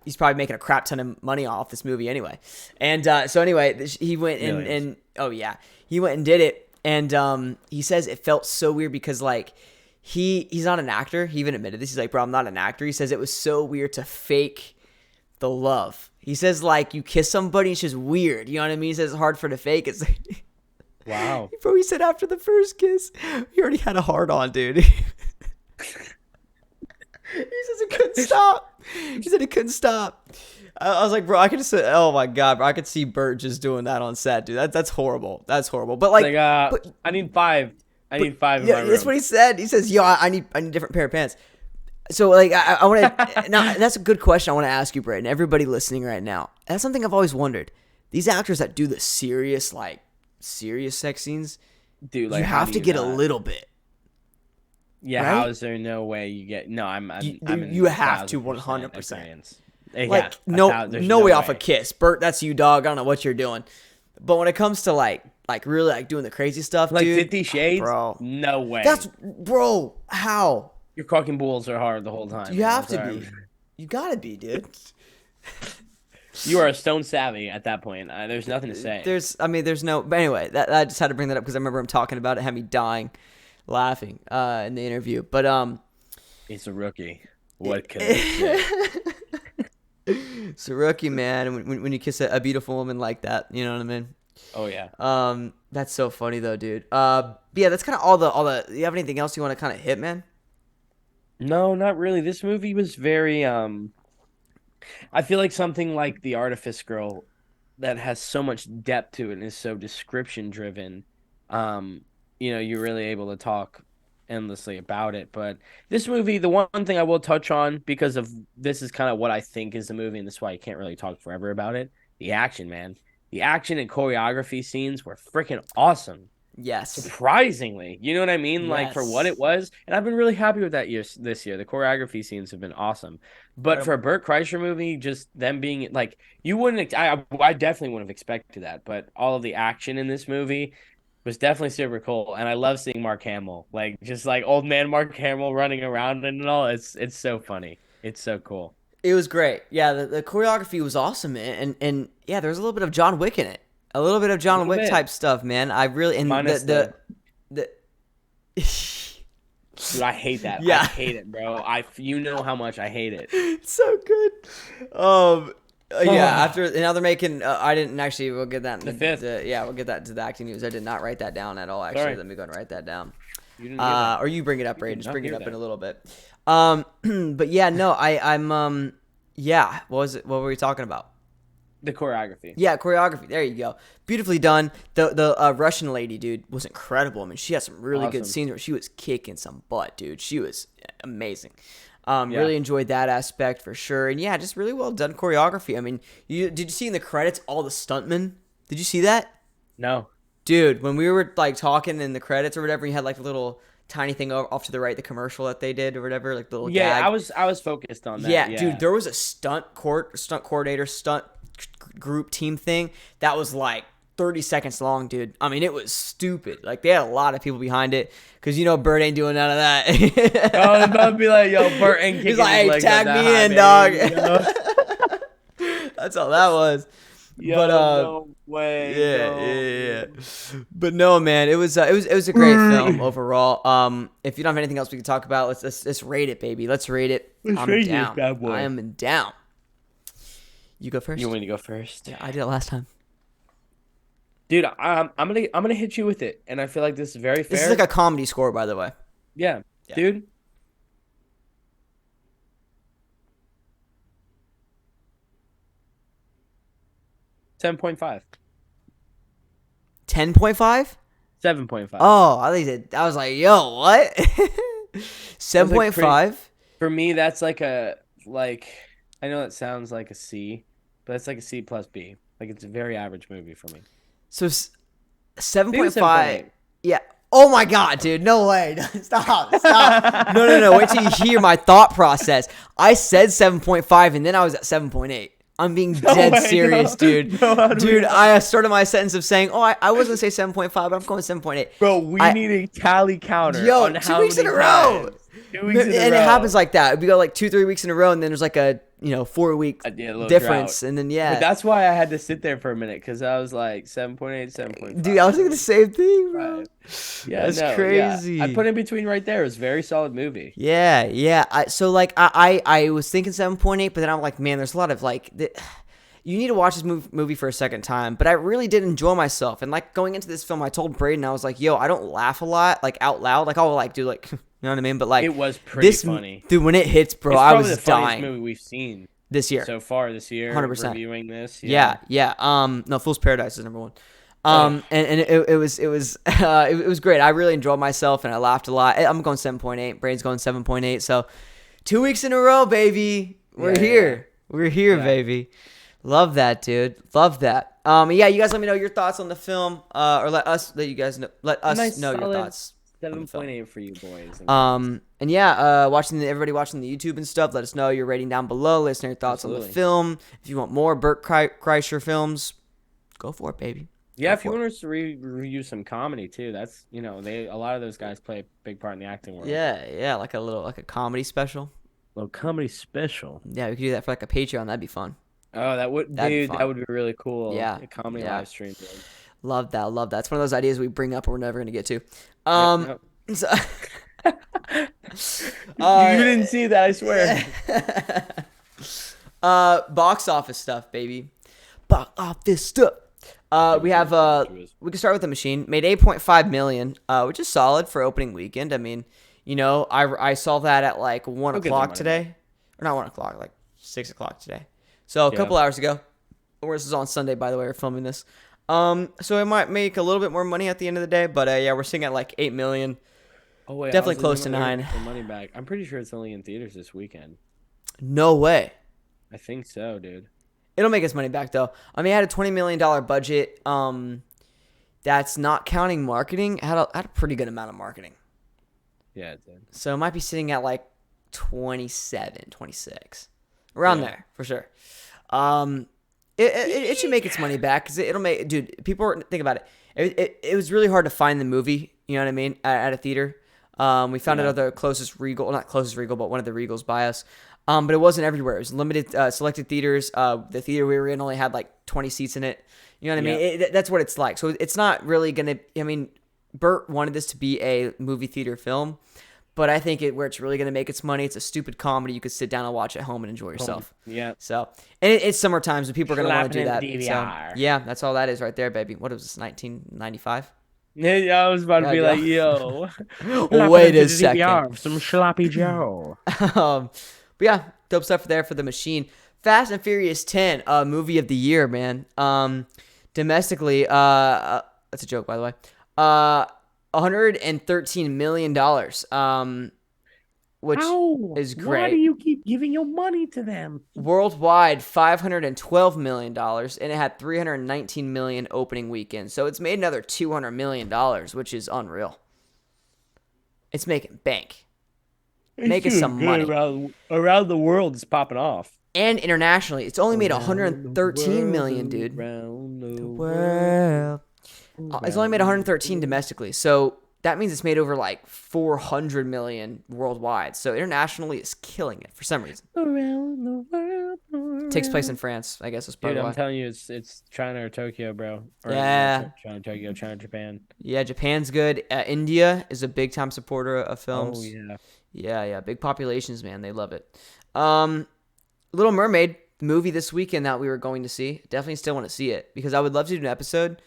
He's probably making a crap ton of money off this movie anyway. And so anyway, he went and oh yeah, he went and did it, and he says it felt so weird because like he's not an actor. He even admitted this. He's like, bro, I'm not an actor. He says it was so weird to fake the love. He says, like, you kiss somebody, it's just weird. You know what I mean? He says it's hard for it to fake. It's like, wow. Bro, he said after the first kiss, he already had a hard on, dude. He says it couldn't stop. He said it couldn't stop. I was like, bro, I could just say, oh my God, bro, I could see Bert just doing that on set, dude. That's horrible. That's horrible. But like, I need 5. I need 5 in my room. That's what he said. He says, yo, I need a different pair of pants. So, like, I want to – now, that's a good question I want to ask you, Brayden. Everybody listening right now, that's something I've always wondered. These actors that do the serious sex scenes, dude, like, you have to get a little bit. Yeah, right? How is there no way you get – no, I'm you have to 100%. Like, no way off a kiss. Bert, that's you, dog. I don't know what you're doing. But when it comes to, like really, like, doing the crazy stuff, like dude. 50 Shades? Bro. No way. Bro, how? Your cocking balls are hard the whole time. You have to be. You gotta be, dude. You are stone savvy at that point. There's nothing to say. There's no. But anyway, I just had to bring that up because I remember him talking about it, had me dying, laughing in the interview. But he's a rookie. What can I say? It's a rookie, man. When you kiss a beautiful woman like that, you know what I mean? Oh yeah. That's so funny though, dude. Yeah, that's kind of all the. You have anything else you want to kind of hit, man? No, not really. This movie was very I feel like something like The Artifice Girl that has so much depth to it and is so description driven. You're really able to talk endlessly about it. But this movie, the one thing I will touch on, because of this is kind of what I think is the movie, and this is why I can't really talk forever about it. The action, man. The action and choreography scenes were freaking awesome. Yes. Surprisingly. You know what I mean? Yes. Like, for what it was. And I've been really happy with that this year. The choreography scenes have been awesome. But for a Bert Kreischer movie, just them being, like, you wouldn't... I definitely wouldn't have expected that. But all of the action in this movie was definitely super cool. And I love seeing Mark Hamill. Like, just, like, old man Mark Hamill running around and all. It's so funny. It's so cool. It was great. Yeah, the choreography was awesome. And yeah, there was a little bit of John Wick in it. A little bit of John Wick type stuff, man. I really and minus the Dude, I hate that. Yeah. I hate it, bro. You know how much I hate it. It's so good. Yeah. After now they're making. I didn't actually. We'll get that in the fifth. We'll get that to the acting news. I did not write that down at all. Actually, Sorry. let me go and write that down. You didn't hear that. Or you bring it up, Brayden. Just bring it up hear in that. a little bit. But yeah, no, I'm. Yeah. What was it? What were we talking about? The choreography. Yeah, choreography. There you go. Beautifully done. The Russian lady, dude, was incredible. I mean, she had some really good Awesome. scenes where she was kicking some butt, dude. She was amazing. Really enjoyed that aspect for sure. And yeah, just really well done choreography. I mean, did you see in the credits all the stuntmen? Did you see that? No. Dude, when we were like talking in the credits or whatever, you had like a little tiny thing off to the right, the commercial that they did or whatever, like the little gag. I was focused on that. Yeah, dude, there was a stunt coordinator, stunt group team thing that was like 30 seconds long, dude. I mean, it was stupid. Like, they had a lot of people behind it because, you know, Bert ain't doing none of that. I was about to be like, yo, Bert ain't kicking He's like, hey, his legs tag like me that, in, baby, dog. you know? That's all that was. Yo, But no way. yeah. But no, man, it was a great film overall. If you don't have anything else we can talk about, let's rate it, baby. Let's rate it. I'm rate this down. bad boy. I am down. You go first. You want me to go first? Yeah, I did it last time. Dude, I'm gonna hit you with it, and I feel like this is very fair. This is like a comedy score, by the way. Yeah. Yeah. Dude. 7.5. 10.5? 7.5. Oh, I think that I was like, yo, what? 7.5? For me, that's like I know that sounds like a C, but it's like a C plus B. Like, it's a very average movie for me. So 7.5. 7.8. Yeah. Oh my God, dude. No way. Stop. No. Wait till you hear my thought process. I said 7.5 and then I was at 7.8. I'm being dead way, serious, no. dude. No, how do we Dude, not? I started my sentence of saying, I was going to say 7.5, but I'm going 7.8. Bro, we I- need a tally counter Yo, on 2 how weeks in many a row. times. 2 weeks in a row. And it happens like that. We go like 2-3 weeks in a row, and then there's like a 4-week little difference, drought. and then But that's why I had to sit there for a minute because I was like 7.8, 7.5. dude, I was thinking the same thing, bro. Right. Yeah, That's no, crazy. Yeah. I put in between right there. It was a very solid movie. Yeah. I was thinking 7.8, but then I'm like, man, there's a lot of like. You need to watch this movie for a second time, but I really did enjoy myself. And like going into this film, I told Brayden, I was like, yo, I don't laugh a lot, like out loud. Like I'll like do like, you know what I mean? But like It was pretty this, funny. dude. When it hits, bro, It's I probably was the funniest dying movie we've seen this year. so far this year. 100%. Reviewing this. Yeah. No, Fool's Paradise is number one. And it was great. I really enjoyed myself and I laughed a lot. I'm going 7.8. Brayden's going 7.8. So 2 weeks in a row, baby. We're here. We're here, baby. Love that, dude. Love that. Yeah, you guys let me know your thoughts on the film, or let us know your thoughts. 7.8 for you boys. And yeah, everybody watching the YouTube and stuff, let us know your rating down below. Let us know your thoughts on the film. If you want more Burt Kreischer films, go for it, baby. Yeah, if you want us to review some comedy too, that's a lot of those guys play a big part in the acting world. Yeah, like a comedy special. Little comedy special. Yeah, we could do that for like a Patreon. That'd be fun. Oh, that would that would be really cool. Yeah, a comedy live stream. Dude. Love that. It's one of those ideas we bring up and we're never gonna get to. So, you didn't see that, I swear. Box office stuff, baby. Box office stuff. We can start with The Machine. Made 8.5 million, which is solid for opening weekend. I mean, I saw that at like 1 o'clock today, or not 1 o'clock, like 6 o'clock today. So a couple hours ago. This is on Sunday, by the way. We're filming this. So it might make a little bit more money at the end of the day, but yeah, we're sitting at like 8 million. Oh wait, definitely close to 9. The money back. I'm pretty sure it's only in theaters this weekend. No way. I think so, dude. It'll make its money back though. I mean, it had a $20 million budget. That's not counting marketing. It had a pretty good amount of marketing. Yeah, it did. So it might be sitting at like 27, 26. Around there, for sure. It should make its money back because it'll make, dude, think about it. It was really hard to find the movie, you know what I mean, at a theater. We found it at the closest Regal, not closest Regal, but one of the Regals by us. But it wasn't everywhere. It was limited, selected theaters. The theater we were in only had like 20 seats in it. You know what I mean? That's what it's like. So it's not really going to, I mean, Burt wanted this to be a movie theater film, but I think where it's really going to make its money, it's a stupid comedy you could sit down and watch at home and enjoy yourself. Yeah. So, and it's summer time, so people are going to want to do that. DVR. So, yeah, that's all that is right there, baby. What was this, 1995? Yeah, I was about to be like, yo. Wait a second. DVR, some sloppy Joe. But yeah, dope stuff there for The Machine. Fast and Furious 10, movie of the year, man. Domestically, that's a joke, by the way. $113 million, which is great. Why do you keep giving your money to them? Worldwide, $512 million, and it had $319 million opening weekend. So it's made another $200 million, which is unreal. It's making bank. Making some money. Around the world, it's popping off. And internationally, it's only made $113 million, dude. Around the world. It's only made 113 domestically, so that means it's made over like 400 million worldwide. So internationally, it's killing it for some reason. Around the world. Takes place in France, I guess. Is Dude, I'm telling you, it's China or Tokyo, bro. Or China, Tokyo, China, Japan. Yeah, Japan's good. India is a big time supporter of films. Oh yeah. Yeah. Big populations, man. They love it. Little Mermaid movie this weekend that we were going to see. Definitely still want to see it because I would love to do an episode.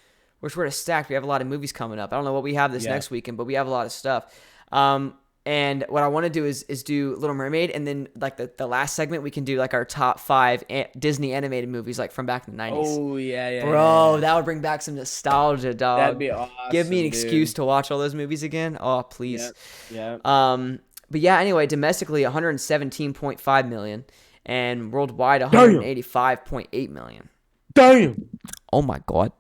We're sort of stacked. We have a lot of movies coming up. I don't know what we have this next weekend, but we have a lot of stuff. And what I want to do is do Little Mermaid, and then like the last segment we can do like our top 5 Disney animated movies like from back in the 90s. Oh yeah, bro, that would bring back some nostalgia, dog. That'd be awesome. Give me an excuse to watch all those movies again. Oh, please. Yeah. But yeah, anyway, domestically 117.5 million, and worldwide 185.8 million. Damn. Oh my god.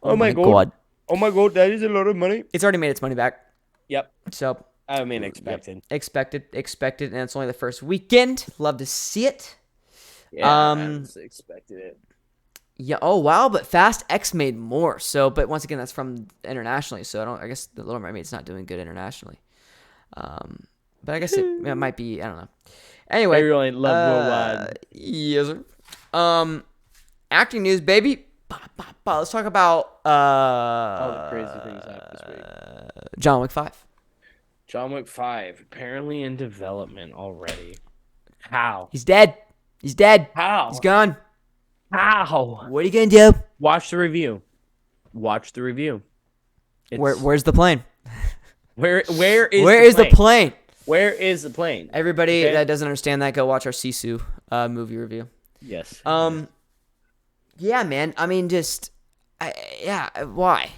Oh my god. Oh my god, that is a lot of money. It's already made its money back. Yep. So I mean, expected, and it's only the first weekend. Love to see it. Yeah, I Um, honestly expected it. Yeah. Oh wow, but Fast X made more. So, but once again, that's from internationally. So I don't. I guess the Little Mermaid's not doing good internationally. But I guess it might be. I don't know. Anyway, Everyone loved worldwide. yes, sir. Acting news, baby. Let's talk about All the crazy things happened this week. John Wick 5. John Wick 5 apparently in development already. How? He's dead. He's dead. How? He's gone. How? What are you gonna do? Watch the review. Watch the review. Where's the plane? Where is the plane? Where is the plane? Everybody Okay. that doesn't understand that, go watch our Sisu movie review. Yes. Yeah, man. I mean, why?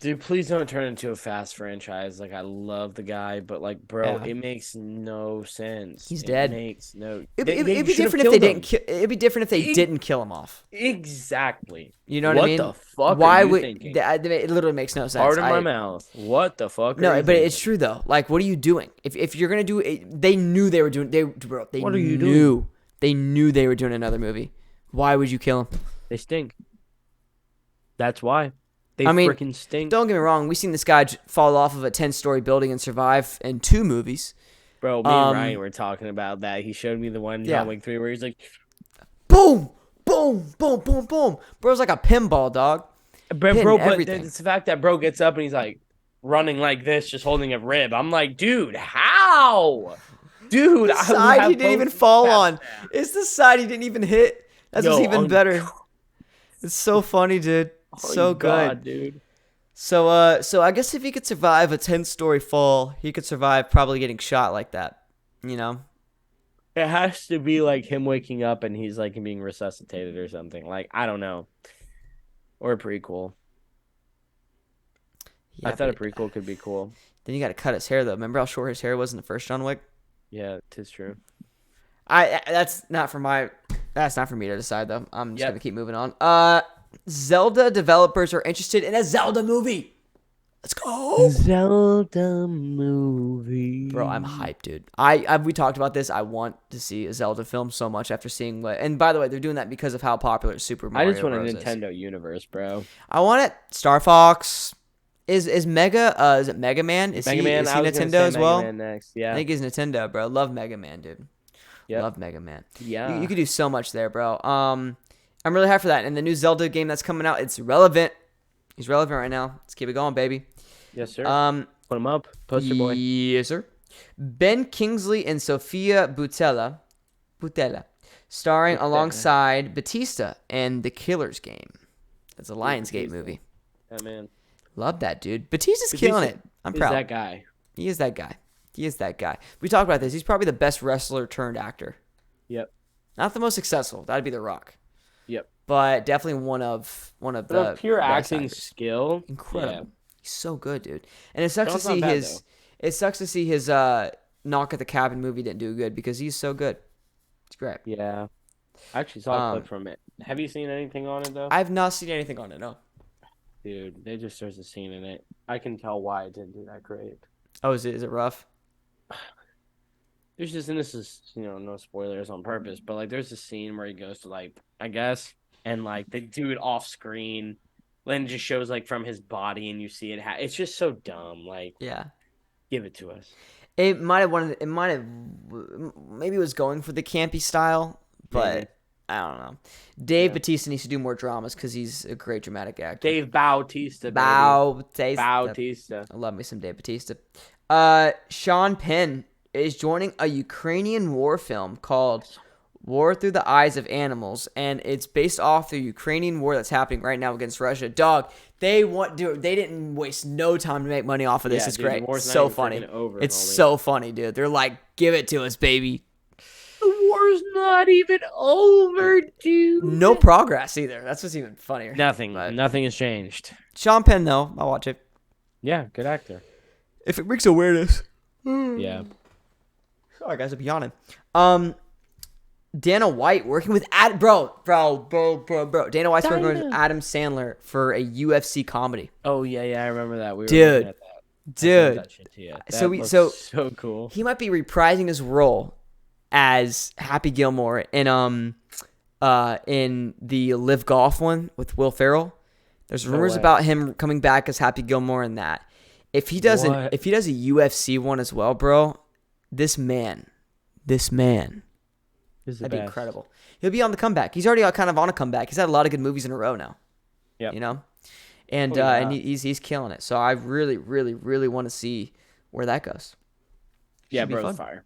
Dude, please don't turn it into a Fast franchise. Like, I love the guy, but like, bro, Yeah. It makes no sense. He's dead. Makes no. It'd be different if they didn't. It'd be different if they didn't kill him off. Exactly. You know what I mean? What the fuck? Why are you would thinking? it literally makes no sense. Part of my mouth. What the fuck? No, are you but thinking? it's true though. Like, what are you doing? If you're gonna do it, they knew they were doing. They What are you knew. doing? They knew they were doing another movie. Why would you kill him? They stink. That's why. They freaking stink. Don't get me wrong. We've seen this guy fall off of a 10-story building and survive in 2 movies. Bro, me and Ryan were talking about that. He showed me the one John Wick 3 where he's like, boom, boom, boom, boom, boom. Bro's like a pinball dog. Bro, Hitting but everything. it's the fact that bro gets up and he's like running like this, just holding a rib. I'm like, dude, how? Dude, The side he didn't even fall on. It's the side he didn't even hit. That's what's even better. It's so funny, dude. So good, dude. So I guess if he could survive a 10-story fall, he could survive probably getting shot like that. You know? It has to be like him waking up and he's like being resuscitated or something. Like, I don't know. Or a prequel. Yeah, I thought a prequel could be cool. Then you got to cut his hair though. Remember how short his hair was in the first John Wick? Yeah, tis true. That's not for me to decide though. I'm just gonna keep moving on. Zelda developers are interested in a Zelda movie. Let's go. Zelda movie. Bro, I'm hyped, dude. We talked about this. I want to see a Zelda film so much after seeing what. And by the way, they're doing that because of how popular Super Mario I just want Bros. a Nintendo universe, bro. I want it. Star Fox. Is Mega? Is it Mega Man? Is he Nintendo as well? Mega Man next. Yeah. I think he's Nintendo, bro. Love Mega Man, dude. Yep. Love Mega Man. Yeah. You could do so much there, bro. I'm really hyped for that. And the new Zelda game that's coming out, it's relevant. He's relevant right now. Let's keep it going, baby. Yes, sir. Put him up. Poster boy. Yes, sir. Ben Kingsley and Sofia Boutella, starring alongside Batista in The Killer's Game. That's a Lionsgate movie. Oh, man. Love that, dude. Batista's killing it. I'm proud. He's that guy. He is that guy. We talked about this. He's probably the best wrestler turned actor. Yep. Not the most successful. That'd be The Rock. Yep. But definitely one of the pure best acting actors. skill. Incredible. Yeah. He's so good, dude. And it sucks to Sean's not see bad, his. It sucks to see his Knock at the Cabin movie didn't do good because he's so good. It's great. Yeah. I actually saw a clip from it. Have you seen anything on it though? I've not seen anything on it. No. Dude, there's a scene in it. I can tell why it didn't do that great. Oh, is it rough? There's just, and this is, no spoilers on purpose, but like there's a scene where he goes to like, I guess, and like they do it off screen. Then it just shows like from his body and you see it. It's just so dumb. Like, Yeah. give it to us. It might have maybe it was going for the campy style, but Maybe. I don't know. Dave Bautista needs to do more dramas because he's a great dramatic actor. Dave Bautista. Bautista. I love me some Dave Bautista. Sean Penn is joining a Ukrainian war film called War Through the Eyes of Animals, and it's based off the Ukrainian war that's happening right now against Russia. Dog, they didn't waste no time to make money off of this. Yeah, It's dude, great. the war's not So even funny. freaking over, It's homie. so funny, dude. They're like, give it to us, baby. The war's not even over, dude. No progress either. That's what's even funnier. Nothing. But- Nothing has changed. Sean Penn, though, I'll watch it. Yeah, good actor. If it brings awareness. Yeah. Sorry, guys, I'm yawning. Dana White working with bro. Dana White's working with Adam Sandler for a UFC comedy. Oh yeah, I remember that. We were Dude. looking at that. I sent Dude. that shit to you. So That looks so so cool. he might be reprising his role as Happy Gilmore in the Live Golf one with Will Ferrell. There's rumors about him coming back as Happy Gilmore in that. If he does a UFC one as well, bro, this man, that'd be incredible. He'll be on the comeback. He's already kind of on a comeback. He's had a lot of good movies in a row now. Yeah. You know? And he's killing it. So I really, really, really want to see where that goes. Yeah, bro's fire.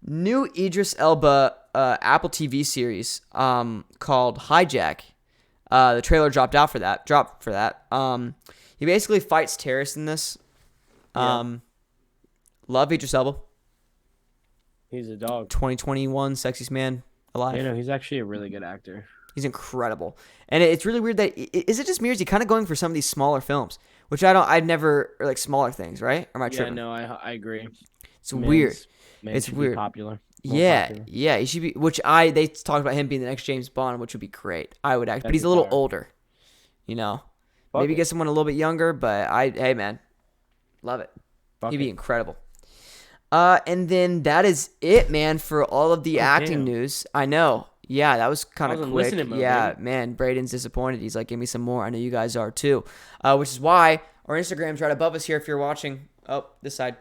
New Idris Elba Apple TV series called Hijack. The trailer dropped for that. He basically fights terrorists in this. Love Idris Elba. He's a dog. 2021 sexiest man alive. You know, he's actually a really good actor. He's incredible. And it's really weird that is it just me or is he kind of going for some of these smaller films, which I'd never like smaller things, right? Or am I tripping? Yeah, no, I agree. It's weird. It's weird. Popular. Yeah, he should be. They talked about him being the next James Bond, which would be great. I would act, but he's a little older. You know, maybe get someone a little bit younger. But hey man, love it. He'd be incredible. And then that is it, man, for all of the acting news. I know. Yeah, that was kind of quick. Yeah, man, Brayden's disappointed. He's like, give me some more. I know you guys are too. Which is why our Instagram's right above us here if you're watching. Oh, this side.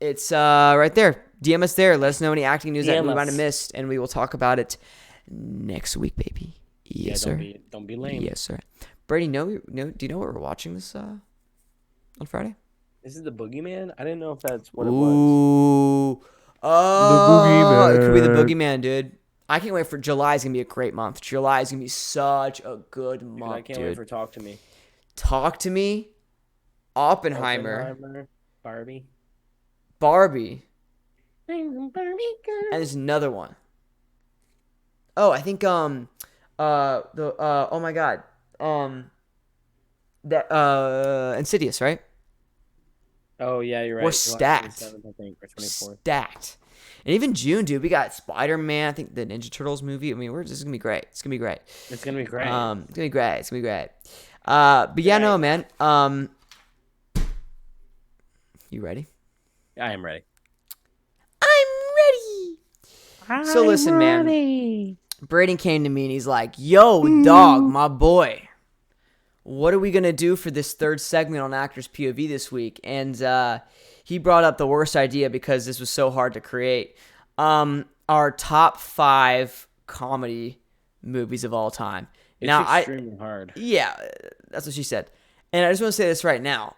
It's right there. DM us there. Let us know any acting news that we might have missed, and we will talk about it next week, baby. Yes, sir. Don't be lame. Yes, sir. Brady, do you know what we're watching this on Friday? Is it the Boogeyman? I didn't know if that's what it was. Ooh. Oh, it could be the Boogeyman, dude. I can't wait for July. Is going to be a great month. July is going to be such a good month, I can't wait for Talk to Me. Talk to Me. Oppenheimer. Barbie. And there's another one. Oh, I think oh my god. That Insidious, right? Oh yeah, you're right. We're stacked. I think, or 24th. Stacked. And even June, dude, we got Spider-Man. I think the Ninja Turtles movie. I mean, this is gonna be great. It's gonna be great. It's gonna be great. But yeah, no, man. You ready? I am ready. So listen, man. Brayden came to me and he's like, "Yo, dog, my boy, what are we gonna do for this third segment on Actors POV this week?" And he brought up the worst idea because this was so hard to create. Our top 5 comedy movies of all time. It's extremely hard. Yeah, that's what she said. And I just want to say this right now.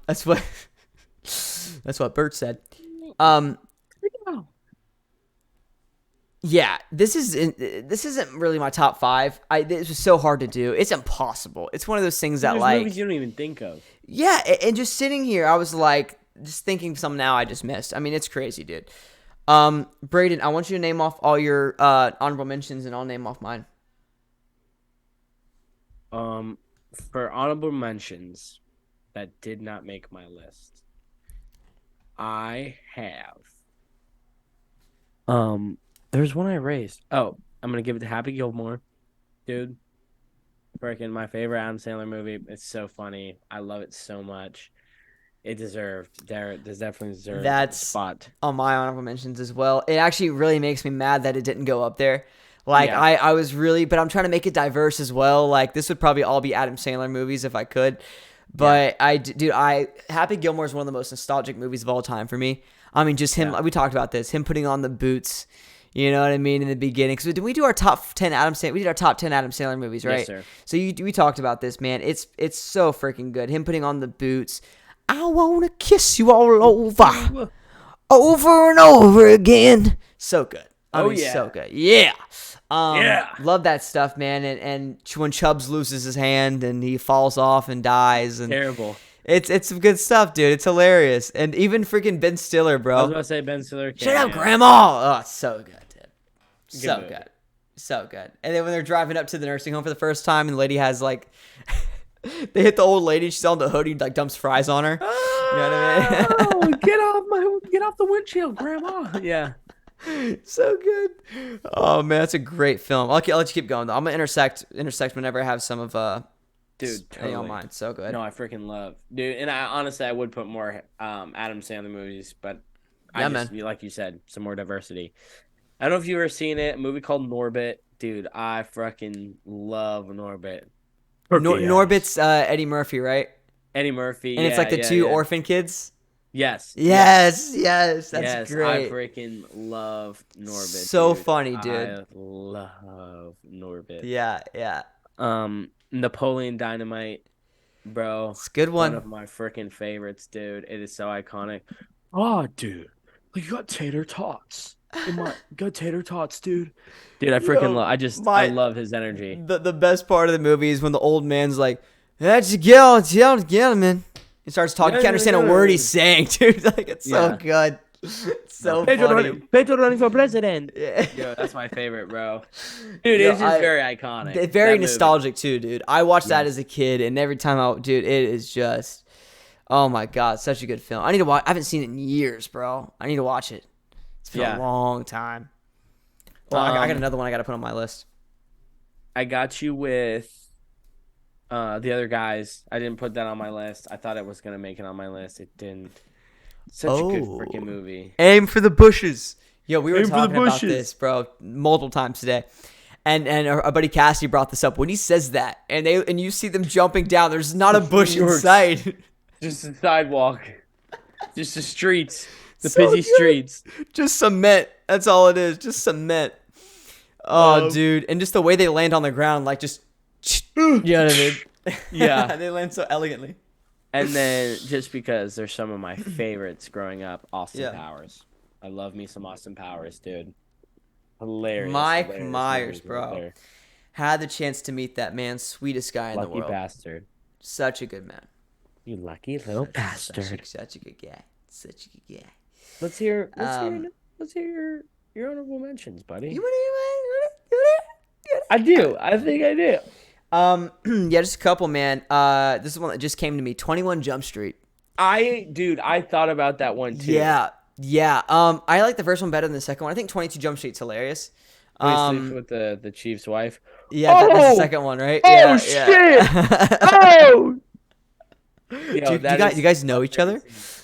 That's what Bert said. Yeah, this isn't really my top 5. This was so hard to do. It's impossible. It's one of those things that movies you don't even think of. Yeah, and just sitting here, I was like, just thinking of some now I just missed. I mean, it's crazy, dude. Brayden, I want you to name off all your honorable mentions, and I'll name off mine. For honorable mentions that did not make my list, I have. There's one I erased. Oh, I'm gonna give it to Happy Gilmore, dude. Freaking my favorite Adam Sandler movie. It's so funny. I love it so much. It deserved. There's definitely deserved. That's a spot on my honorable mentions as well. It actually really makes me mad that it didn't go up there. Like I was really, but I'm trying to make it diverse as well. Like this would probably all be Adam Sandler movies if I could. But Happy Gilmore is one of the most nostalgic movies of all time for me. I mean, just him. We talked about this. Him putting on the boots. You know what I mean in the beginning. Because did we do our top 10 Adam Sandler? We did our top 10 Adam Sandler movies, right? Yes, sir. So we talked about this, man. It's so freaking good. Him putting on the boots. I wanna kiss you all over and over again. So good. So good. Yeah. Love that stuff, man. And when Chubbs loses his hand and he falls off and dies. And terrible. It's some good stuff, dude. It's hilarious. And even freaking Ben Stiller, bro. I was about to say Ben Stiller. Shut up, Grandma. Oh, it's so good, dude. So good. And then when they're driving up to the nursing home for the first time, and the lady has like, they hit the old lady. She's on the hoodie, like dumps fries on her. Oh, you know what I mean? get off the windshield, Grandma. Yeah. So good. Oh man, that's a great film. I'll let you keep going though. I'm gonna intersect whenever I have some of dude, totally. on mine. So good. No, I freaking love, dude. And I honestly would put more Adam Sandler movies, but Yeah, just man. like you said, some more diversity. I don't know if you've ever seen it. A movie called Norbit. Dude, I freaking love Norbit. Norbit's Eddie Murphy, right? Eddie Murphy. And it's Yeah, like the yeah, two yeah. orphan kids. Yes. Yes, that's Yes, I great. freaking love Norbit. So Dude. funny, dude. I love Norbit. Yeah. Napoleon Dynamite, bro. It's a good One one. of my freaking favorites, dude. It is so iconic. Oh, dude. You got tater tots. Got tater tots, dude. Dude, I freaking love I love his energy. The best part of the movie is when the old man's like, "That's a girl, man." He starts talking. You can't understand a word he's saying, dude. Like, it's so good. It's so funny. Pedro running for president. Yeah. Yo, that's my favorite, bro. Dude, it's just very iconic. It's very That movie. nostalgic too, dude. I watched that as a kid, and every time dude, it is just, oh my god, such a good film. I need to watch. I haven't seen it in years, bro. I need to watch it. It's been a long time. Well, I got another one I got to put on my list. I got you with the other guys. I didn't put that on my list. I thought it was gonna make it on my list. It didn't. Such a good freaking movie. Aim for the bushes. Yo, we were talking about this, bro, multiple times today. And our buddy Cassie brought this up. When he says that, and you see them jumping down, there's not a bush in sight. Just a sidewalk. Just the streets. The busy streets. Just cement. That's all it is. Just cement. Oh, dude. And just the way they land on the ground, like just, you know what I mean? Yeah. They land so elegantly. And then just because they're some of my favorites growing up, Austin Powers. I love me some Austin Powers, dude. Hilarious. Mike Myers, bro. Right, had the chance to meet that man, sweetest guy in the world. Lucky bastard. Such a good man. You lucky little bastard. Such a good guy. Such a good guy. Let's hear your honorable mentions, buddy. You want I do. I think I do. Yeah, just a couple, man. This is one that just came to me. 21 Jump Street. I thought about that one too. Yeah. I like the first one better than the second one. I think 22 Jump Street's hilarious. When he sleeps with the chief's wife. Yeah, that's the second one, right? Oh shit! Oh. Yo, you guys know each other?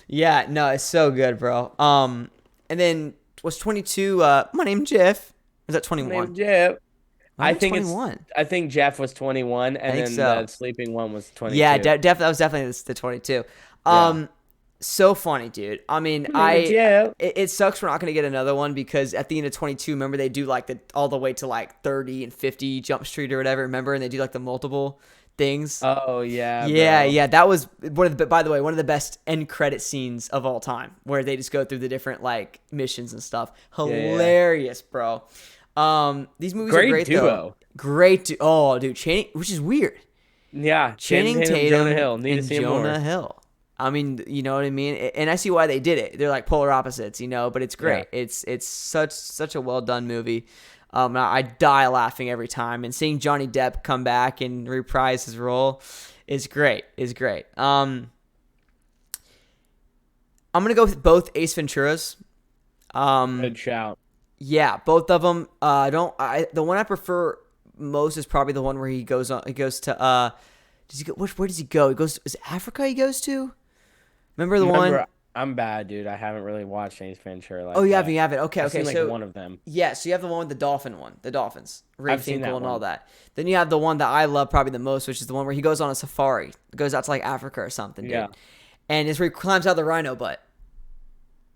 Yeah, no, it's so good, bro. And then was 22? My name's Jeff. Was that 21? My name's Jeff. I think 21. I think Jeff was 21, and then the sleeping one was 22. Yeah, that was definitely the 22. So funny, dude. I mean, it sucks we're not gonna get another one because at the end of 22, remember they do like all the way to like 30 and 50 Jump Street or whatever. Remember, and they do like the multiple things. Oh yeah, yeah. That was by the way, one of the best end credit scenes of all time, where they just go through the different like missions and stuff. Hilarious, bro. These movies are great duo. though. Great duo. Oh, dude, Channing, which is weird. Yeah, Channing Tatum, Jonah Hill. Need to see Jonah Hill. I mean, you know what I mean? And I see why they did it. They're like polar opposites, you know, but it's great. Yeah. It's such a well done movie. I die laughing every time, and seeing Johnny Depp come back and reprise his role is great. I'm gonna go with both Ace Venturas. Good shout. Yeah, both of them. The one I prefer most is probably the one where he goes to does he go? Where does he go? He goes. Is it Africa? He goes to. Remember the one? I'm bad, dude. I haven't really watched Ace Ventura. Like you haven't. Okay. I've seen, so one of them. Yeah, so you have the one with the dolphin one, the dolphins, Ray I've seen that and one. all that. Then you have the one that I love probably the most, which is the one where he goes on a safari, goes out to like Africa or something, dude. Yeah. And it's where he climbs out of the rhino butt.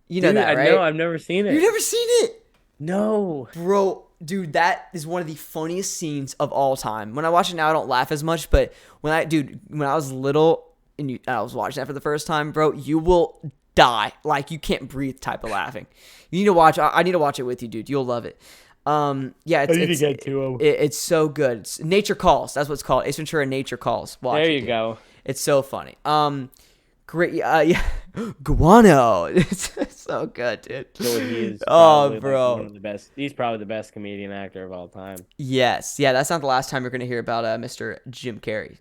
You know that, right? No, I've never seen it. You've never seen it? No, bro. Dude, that is one of the funniest scenes of all time. When I watch it now, I don't laugh as much, but when I was little and I was watching that for the first time, bro, you will die. Like, you can't breathe type of laughing. You need to watch. I need to watch it with you, dude. You'll love it. Yeah, it's so good. It's Nature Calls. That's what it's called. Ace Ventura Nature Calls. Watch there it, you dude. go. It's so funny. Great. Yeah. Guano. It's so good, dude. So he is bro. One of the best. He's probably the best comedian actor of all time. Yes. Yeah, that's not the last time you're going to hear about Mr. Jim Carrey.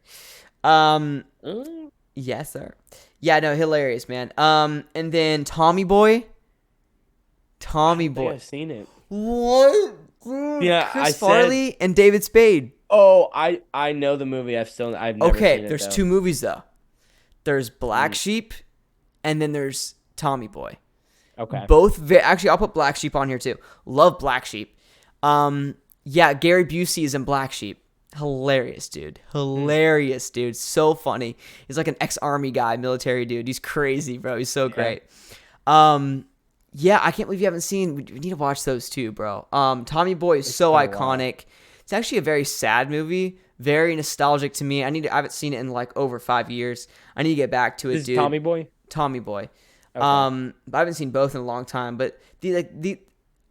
Yes, sir. Yeah, no, hilarious, man. And then Tommy Boy. I've seen it. What? Dude, yeah, Chris Farley and David Spade. Oh, I know the movie. I've never seen it. There's two movies though. There's Black Sheep, and then there's Tommy Boy. Okay. Actually, I'll put Black Sheep on here too. Love Black Sheep. Yeah, Gary Busey is in Black Sheep. Hilarious, dude. Hilarious, dude. So funny. He's like an ex-army guy, military dude. He's crazy, bro. He's so great. Yeah, I can't believe you haven't seen. We need to watch those too, bro. Tommy Boy is so iconic. It's actually a very sad movie, very nostalgic to me. I haven't seen it in like over 5 years. I need to get back to it, This dude. is Tommy Boy? Tommy Boy. Okay. But I haven't seen both in a long time. But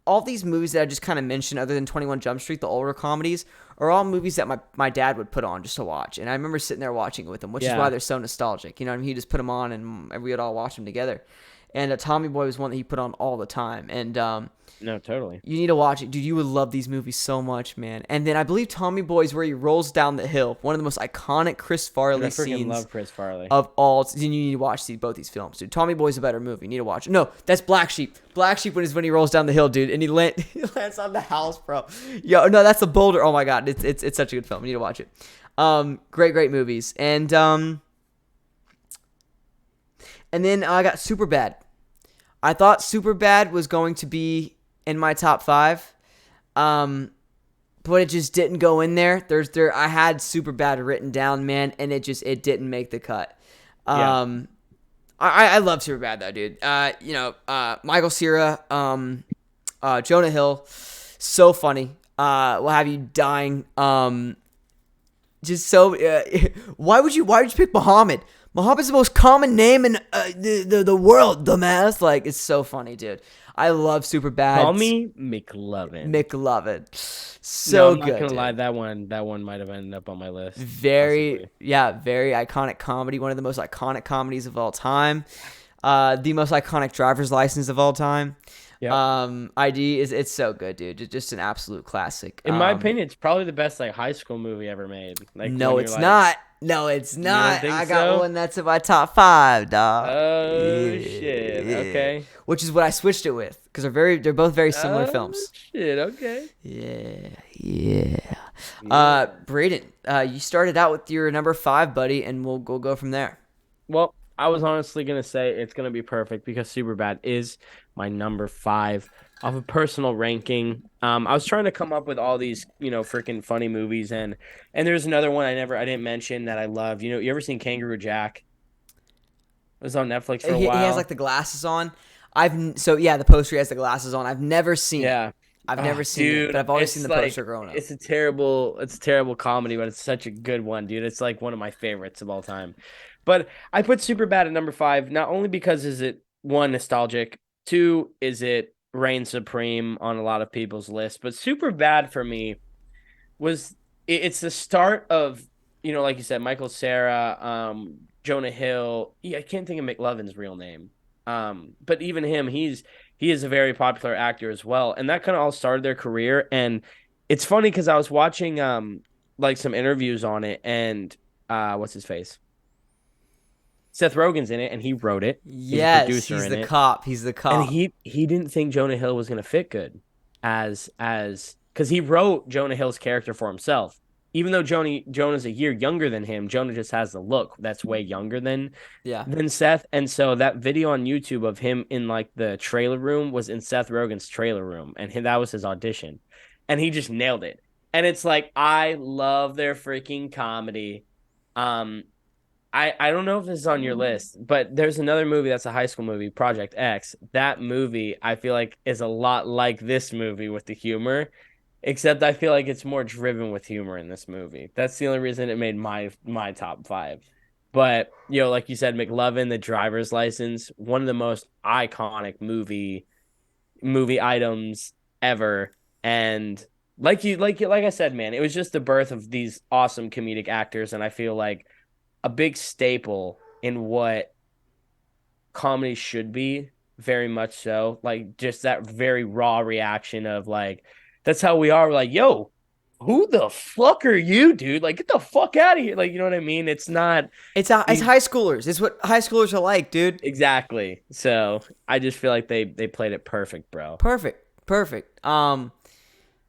all these movies that I just kind of mentioned, other than 21 Jump Street, the older comedies, are all movies that my dad would put on just to watch. And I remember sitting there watching it with him, which is why they're so nostalgic. You know what I mean? He just put them on, and we would all watch them together. And Tommy Boy was one that he put on all the time. And No, totally. you need to watch it. Dude, you would love these movies so much, man. And then I believe Tommy Boy is where he rolls down the hill. One of the most iconic Chris Farley I freaking scenes love Chris Farley. of all. You need to watch both these films, dude. Tommy Boy's a better movie. You need to watch it. No, that's Black Sheep. Black Sheep is when he rolls down the hill, dude, and he lands on the house, bro. Yo, no, that's a boulder. Oh my god, it's such a good film. You need to watch it. Great movies. And then I got Superbad. I thought Superbad was going to be in my top 5, but it just didn't go in there. I had Superbad written down, man, and it didn't make the cut. I love Superbad though, dude. Michael Cera, Jonah Hill, so funny. We'll have you dying. Just so. Why would you pick Muhammad? Muhammad's the most common name in the world, dumbass. Like, it's so funny, dude. I love Superbad. Call me McLovin. So no, I'm good. not gonna dude. lie, that one might have ended up on my list. Very iconic comedy. One of the most iconic comedies of all time. The most iconic driver's license of all time. Yep. ID it's so good, dude. It's just an absolute classic. In my opinion, it's probably the best like high school movie ever made. Like, no, it's not. No, it's not. think I got so? one that's in my top 5, dog. Oh shit! Yeah. Okay. Which is what I switched it with because they're both very similar films. Shit. Okay. Yeah. Brayden, you started out with your number 5, buddy, and we'll go from there. Well, I was honestly gonna say it's gonna be perfect because Superbad is my number 5 of a personal ranking. I was trying to come up with all these, freaking funny movies, and there's another one I didn't mention that I love. You ever seen Kangaroo Jack? It was on Netflix for a while. He has like the glasses on. The poster has the glasses on. I've never seen it. Yeah. I've never seen it, but I've always seen the poster growing up. It's a terrible comedy, but it's such a good one, dude. It's like one of my favorites of all time. But I put Superbad at number 5, not only because is it, 1, nostalgic, 2, is it reigns supreme on a lot of people's lists, but Superbad for me it's the start of, like you said, Michael Cera, Jonah Hill. I can't think of McLovin's real name. But even him, he is a very popular actor as well. And that kind of all started their career. And it's funny because I was watching like some interviews on it, and what's his face? Seth Rogen's in it, and he wrote it. Yes, he's the cop. He's the cop. And he didn't think Jonah Hill was gonna fit good as because he wrote Jonah Hill's character for himself. Even though Jonah's a year younger than him, Jonah just has the look that's way younger than Seth. And so that video on YouTube of him in like the trailer room was in Seth Rogen's trailer room, and that was his audition, and he just nailed it. And it's like, I love their freaking comedy. I don't know if this is on your list, but there's another movie that's a high school movie, Project X. That movie, I feel like, is a lot like this movie with the humor, except I feel like it's more driven with humor in this movie. That's the only reason it made my top 5. But, like you said, McLovin, the driver's license, one of the most iconic movie items ever. And like I said, man, it was just the birth of these awesome comedic actors, and I feel like a big staple in what comedy should be, very much so. Like, just that very raw reaction of like, that's how we are. We're like, yo, who the fuck are you, dude? Like, get the fuck out of here. Like, you know what I mean? It's not. It's high schoolers. It's what high schoolers are like, dude. Exactly. So I just feel like they played it perfect, bro. Perfect.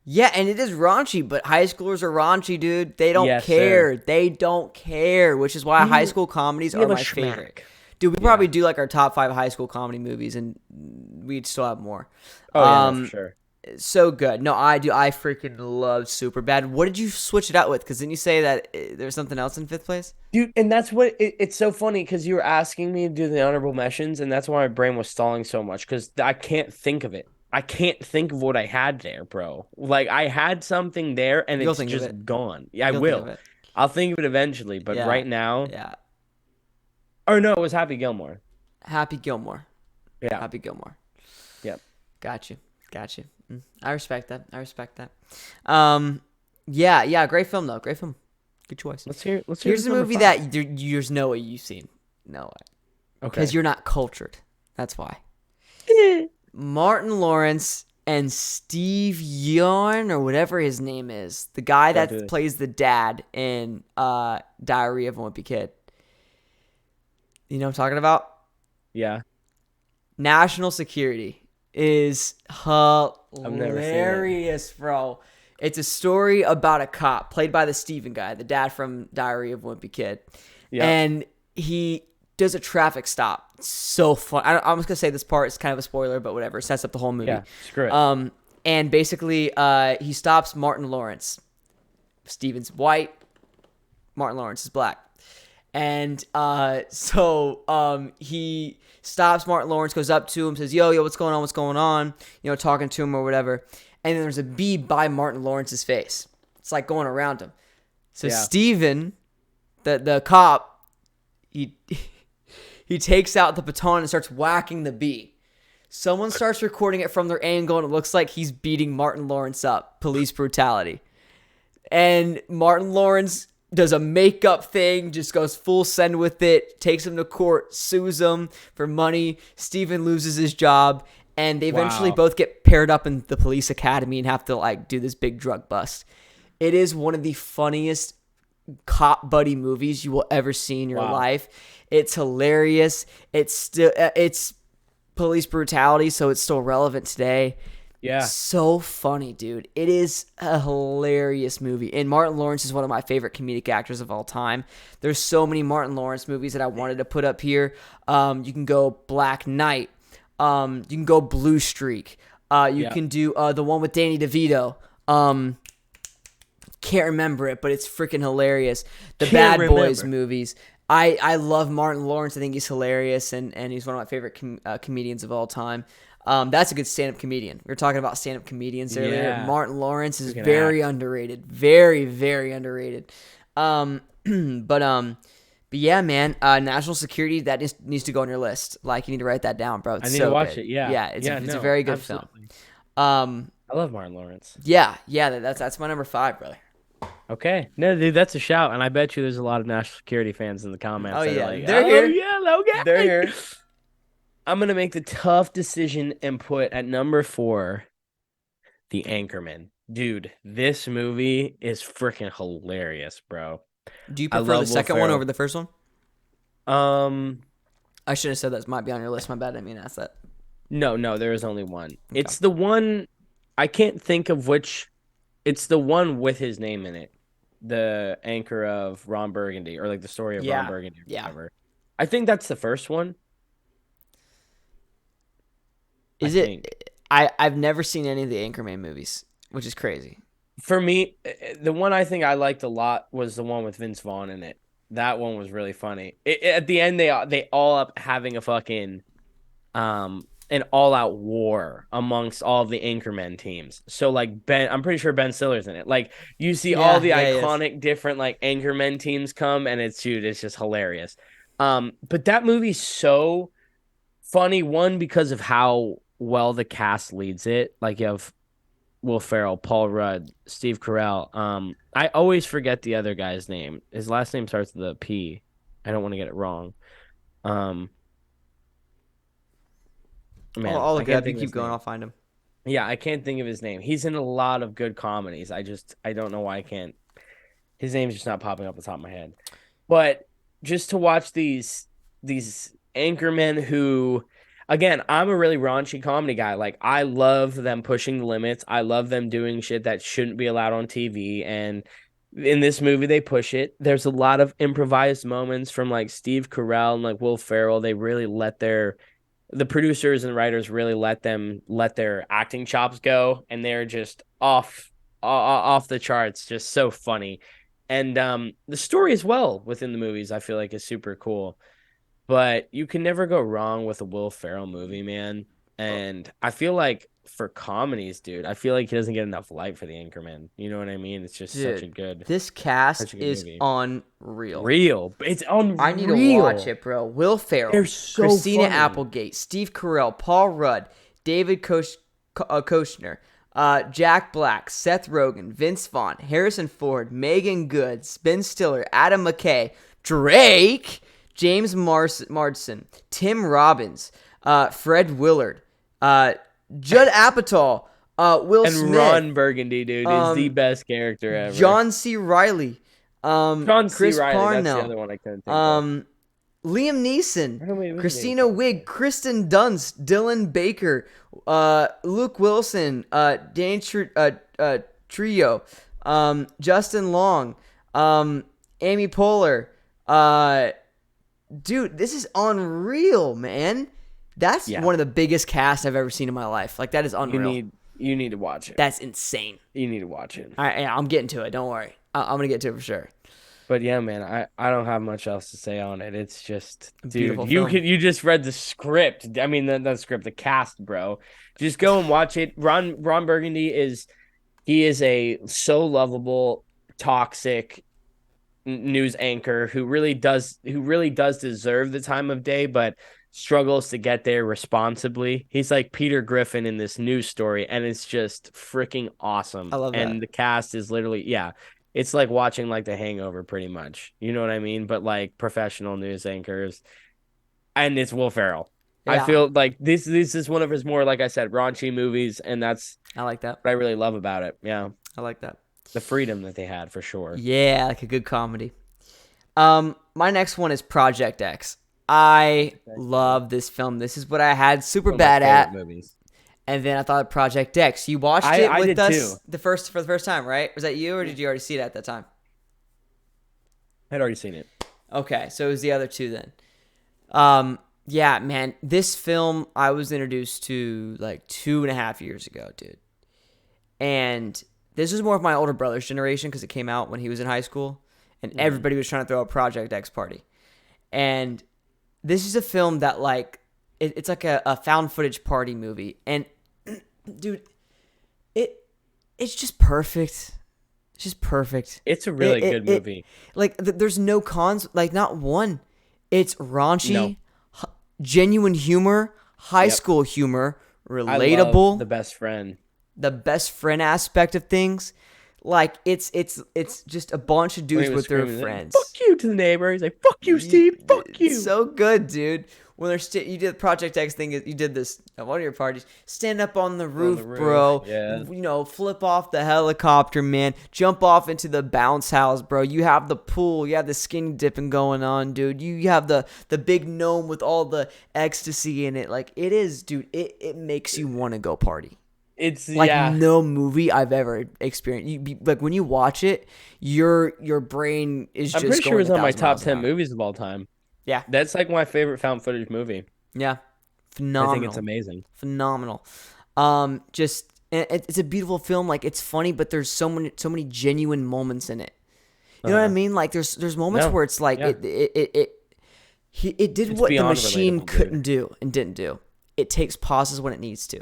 Yeah, and it is raunchy, but high schoolers are raunchy, dude. They don't care. Sir. They don't care, which is why high school comedies are my favorite. Dude, we Yeah. probably do like our top 5 high school comedy movies, and we'd still have more. Oh yeah, no, for sure. So good. No, I do. I freaking love Superbad. What did you switch it out with? Because didn't you say that there's something else in 5th place? Dude, and that's what it's so funny because you were asking me to do the honorable mentions, and that's why my brain was stalling so much because I can't think of it. I can't think of what I had there, bro. Like I had something there and You'll it's think of just it. gone. Yeah, I You'll think of will. it. I'll think of it eventually, but Yeah. right now, Yeah. or no, it was Happy Gilmore. Happy Gilmore. Yeah. Happy Gilmore. Yep. Got you. I respect that. Yeah. Great film though. Great film. Good choice. Let's hear. Here's a number movie 5. that there's no way you've seen. No way. Okay. Because you're not cultured. That's why. Martin Lawrence and Steve Yeun, or whatever his name is, the guy that plays the dad in Diary of a Wimpy Kid. You know what I'm talking about? Yeah. National Security is hilarious, bro. It's a story about a cop played by the Steven guy, the dad from Diary of a Wimpy Kid. Yeah. And he does a traffic stop. It's so fun. I'm just going to say this part is kind of a spoiler, but whatever. It sets up the whole movie. Yeah, screw it. And basically, he stops Martin Lawrence. Steven's white. Martin Lawrence is black. And so he stops Martin Lawrence, goes up to him, says, yo, what's going on? You know, talking to him or whatever. And then there's a bee by Martin Lawrence's face. It's like going around him. So Steven, the cop, he takes out the baton and starts whacking the bee. Someone starts recording it from their angle, and it looks like he's beating Martin Lawrence up. Police brutality. And Martin Lawrence does a makeup thing, just goes full send with it, takes him to court, sues him for money. Steven loses his job, and they eventually both get paired up in the police academy and have to like do this big drug bust. It is one of the funniest cop buddy movies you will ever see in your life. It's hilarious. It's police brutality, so it's still relevant today. Yeah. So funny, dude. It is a hilarious movie. And Martin Lawrence is one of my favorite comedic actors of all time. There's so many Martin Lawrence movies that I wanted to put up here. You can go Black Knight. You can go Blue Streak. You can do the one with Danny DeVito. Can't remember it, but it's freaking hilarious. The Bad Boys movies. I love Martin Lawrence. I think he's hilarious, and he's one of my favorite comedians of all time. That's a good stand-up comedian. We were talking about stand-up comedians earlier. Yeah. Martin Lawrence is very underrated. Very, very underrated. But yeah, man, National Security, that needs to go on your list. Like, you need to write that down, bro. It's I need so to watch good. it. Yeah. Yeah, it's a very good absolutely. film. I love Martin Lawrence. Yeah, that's my number 5, brother. Okay. No, dude, that's a shout. And I bet you there's a lot of National Security fans in the comments. Oh, yeah. Like, They're here. Yeah, Logan. They're here. I'm going to make the tough decision and put at number 4, The Anchorman. Dude, this movie is freaking hilarious, bro. Do you prefer the second one over the first one? I should have said that might be on your list. My bad. I didn't mean to ask that. No, there is only one. Okay. It's the one, I can't think of which. It's the one with his name in it. The anchor of Ron Burgundy, or like the story of Ron Burgundy or whatever. I think that's the first one. I've never seen any of the Anchorman movies, which is crazy. For me, the one I think I liked a lot was the one with Vince Vaughn in it. That one was really funny. At the end, they all up having a fucking an all-out war amongst all of the Anchorman teams. So like I'm pretty sure Ben Stiller's in it. Like you see all the iconic different like Anchorman teams come, and it's just hilarious. But that movie's so funny, one, because of how well the cast leads it. Like you have Will Ferrell, Paul Rudd, Steve Carell. I always forget the other guy's name. His last name starts with a P. I don't want to get it wrong. Man, I'll look it up. You keep going, I'll find him. Yeah, I can't think of his name. He's in a lot of good comedies. I don't know why I can't. His name's just not popping up the top of my head. But just to watch these anchormen who, again, I'm a really raunchy comedy guy. Like, I love them pushing the limits. I love them doing shit that shouldn't be allowed on TV. And in this movie they push it. There's a lot of improvised moments from like Steve Carell and like Will Ferrell. They really let the producers and writers really let their acting chops go, and they're just off the charts, just so funny. And the story as well within the movies I feel like is super cool. But you can never go wrong with a Will Ferrell movie, man. And I feel like for comedies, dude, I feel like he doesn't get enough light for the Anchorman. You know what I mean? It's just Dude, this such cast a good is movie. unreal. It's unreal. I need to watch it, bro. Will Ferrell, They're so Christina funny. Applegate, Steve Carell, Paul Rudd, David Koechner, Jack Black, Seth Rogen, Vince Vaughn, Harrison Ford, Megan Good, Ben Stiller, Adam McKay, Drake, James Marsden, Tim Robbins, Fred Willard, Judd Apatow, Will And Smith, Ron Burgundy, dude, is the best character ever. John C. Reilly, John C. Chris Reilly, Parnell, that's the other one I couldn't think of. Liam Neeson, I don't know what his Christina name is. Wigg, Kristen Dunst, Dylan Baker, Luke Wilson, Dan Trio, Justin Long, Amy Poehler. Dude, this is unreal, man. That's one of the biggest casts I've ever seen in my life. Like, that is unreal. You need to watch it. That's insane. You need to watch it. I'm getting to it. Don't worry. I'm gonna get to it for sure. But yeah, man, I don't have much else to say on it. It's just, Beautiful dude, you film. you just read the script. I mean, the script, the cast, bro. Just go and watch it. Ron Burgundy is a so lovable, toxic news anchor who really does deserve the time of day, but struggles to get there responsibly. He's like Peter Griffin in this news story, and it's just freaking awesome. I love that. And the cast is literally, it's like watching like The Hangover pretty much. You know what I mean? But like professional news anchors. And it's Will Ferrell. I Yeah. feel like this is one of his more, like I said, raunchy movies, and that's I like that. what I really love about it. Yeah. I like that. The freedom that they had for sure. Yeah, like a good comedy. My next one is Project X. I love this film. This is what I had super One of my bad at. favorite movies. And then I thought of Project X. You watched I it with did us too. for the first time, right? Was that you, or did you already see it at that time? I'd already seen it. Okay, so it was the other two then. Yeah, man, this film I was introduced to like 2.5 years ago, dude. And this was more of my older brother's generation because it came out when he was in high school, and everybody was trying to throw a Project X party. And this is a film that like it's like a found footage party movie, and dude, it's just perfect. It's just perfect. It's a really good movie. There's no cons, like not one. It's raunchy, genuine humor, high school humor, relatable. I love the best friend aspect of things. Like it's just a bunch of dudes with their friends. Fuck you to the neighbor. He's like, fuck you, Steve. Fuck you. It's so good, dude. When you did the Project X thing, you did this at one of your parties. Stand up on the roof, bro. Yeah. You know, flip off the helicopter, man. Jump off into the bounce house, bro. You have the pool. You have the skinny dipping going on, dude. You have the big gnome with all the ecstasy in it. Like, it is, dude. It makes you want to go party. It's like no movie I've ever experienced. Like when you watch it, your brain is just. I'm pretty sure it's on my top 10 movies movies of all time. Yeah, that's like my favorite found footage movie. Yeah, phenomenal. I think it's amazing. Phenomenal. Just it's a beautiful film. Like it's funny, but there's so many genuine moments in it. You know what I mean? Like there's moments where it's like it did what the machine couldn't do and didn't do. It takes pauses when it needs to.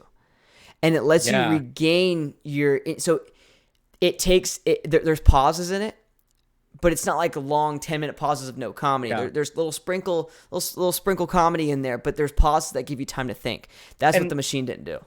And it lets you regain your. So it takes it. There's pauses in it, but it's not like a long 10-minute pauses of no comedy. Yeah. There's little sprinkle comedy in there, but there's pauses that give you time to think. That's what the machine didn't do.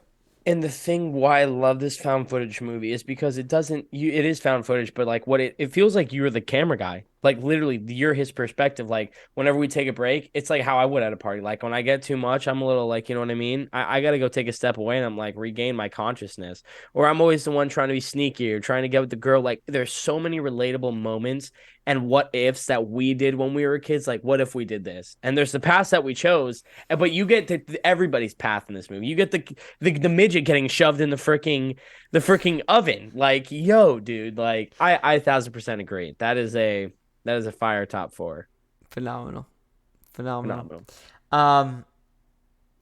And the thing why I love this found footage movie is because it doesn't. It is found footage, but like it feels like you're the camera guy. Like literally, you're his perspective. Like whenever we take a break, it's like how I would at a party. Like when I get too much, I'm a little like, you know what I mean? I got to go take a step away and I'm like regain my consciousness. Or I'm always the one trying to be sneaky or trying to get with the girl. Like there's so many relatable moments and what ifs that we did when we were kids. Like what if we did this? And there's the path that we chose, but you get everybody's path in this movie. You get the midget getting shoved in the freaking oven. Like yo, dude. Like I 1000% agree. That is a fire top 4. Phenomenal. Phenomenal.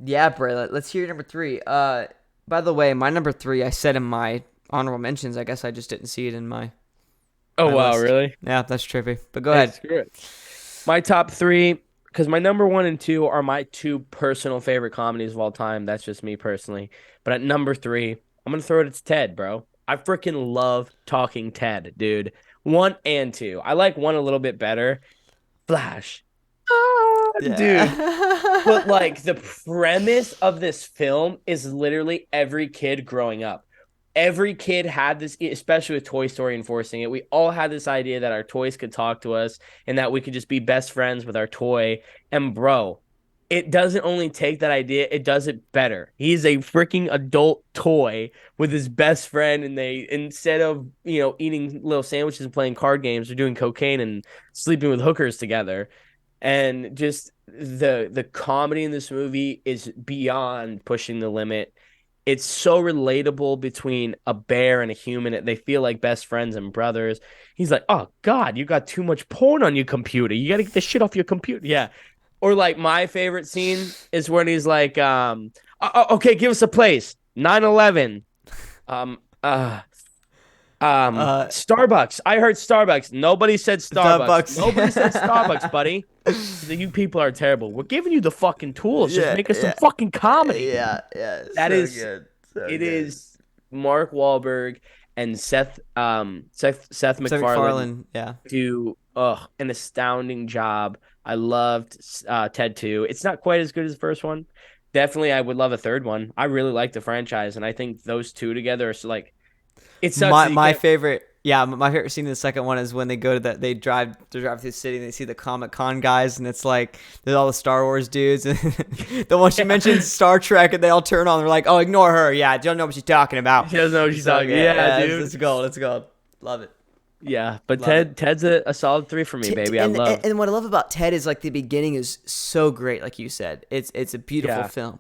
Yeah, Bray. Let's hear your number 3. By the way, my number 3 I said in my honorable mentions. I guess I just didn't see it in my. Oh, my wow, list. really? Yeah, that's trippy. But go Hey, ahead. screw it. My top 3, because my number 1 and 2 are my 2 personal favorite comedies of all time. That's just me personally. But at number 3, I'm going to throw it to Ted, bro. I freaking love Talking Ted, dude. 1 and 2. I like 1 a little bit better. Flash. Dude. But Yeah. like the premise of this film is literally every kid growing up. Every kid had this, especially with Toy Story enforcing it. We all had this idea that our toys could talk to us and that we could just be best friends with our toy. And bro, it doesn't only take that idea, it does it better. He's a freaking adult toy with his best friend, and they, instead of, eating little sandwiches and playing card games, they're doing cocaine and sleeping with hookers together. And just the comedy in this movie is beyond pushing the limit. It's so relatable between a bear and a human. They feel like best friends and brothers. He's like, "Oh God, you got too much porn on your computer. You got to get this shit off your computer." Yeah. Or like my favorite scene is when he's like, "Okay, give us a place. 9/11. Um, uh, Starbucks. I heard Starbucks. Nobody said Starbucks. Starbucks. Nobody said Starbucks, buddy. You people are terrible. We're giving you the fucking tools. Just make us some fucking comedy." Yeah. That So is, good. So it good. is Mark Wahlberg and Seth Seth MacFarlane MacFarlane. Yeah. do an astounding job. I loved Ted 2. It's not quite as good as the first one. Definitely, I would love a third one. I really like the franchise, and I think those two together are like, it sucks that you My can't. favorite. Yeah, my favorite scene in the second one is when they go to they drive through the city and they see the Comic Con guys, and it's like there's all the Star Wars dudes, and the one she mentions Star Trek, and they all turn on. They're like, "Oh, ignore her. Yeah, don't know what she's talking about." She doesn't know what she's So, talking. Yeah, dude. It's gold. It's gold. Love it. Yeah, but Love Ted's a solid 3 for me, baby. I love. And what I love about Ted is like the beginning is so great, like you said. It's a beautiful Yeah. film.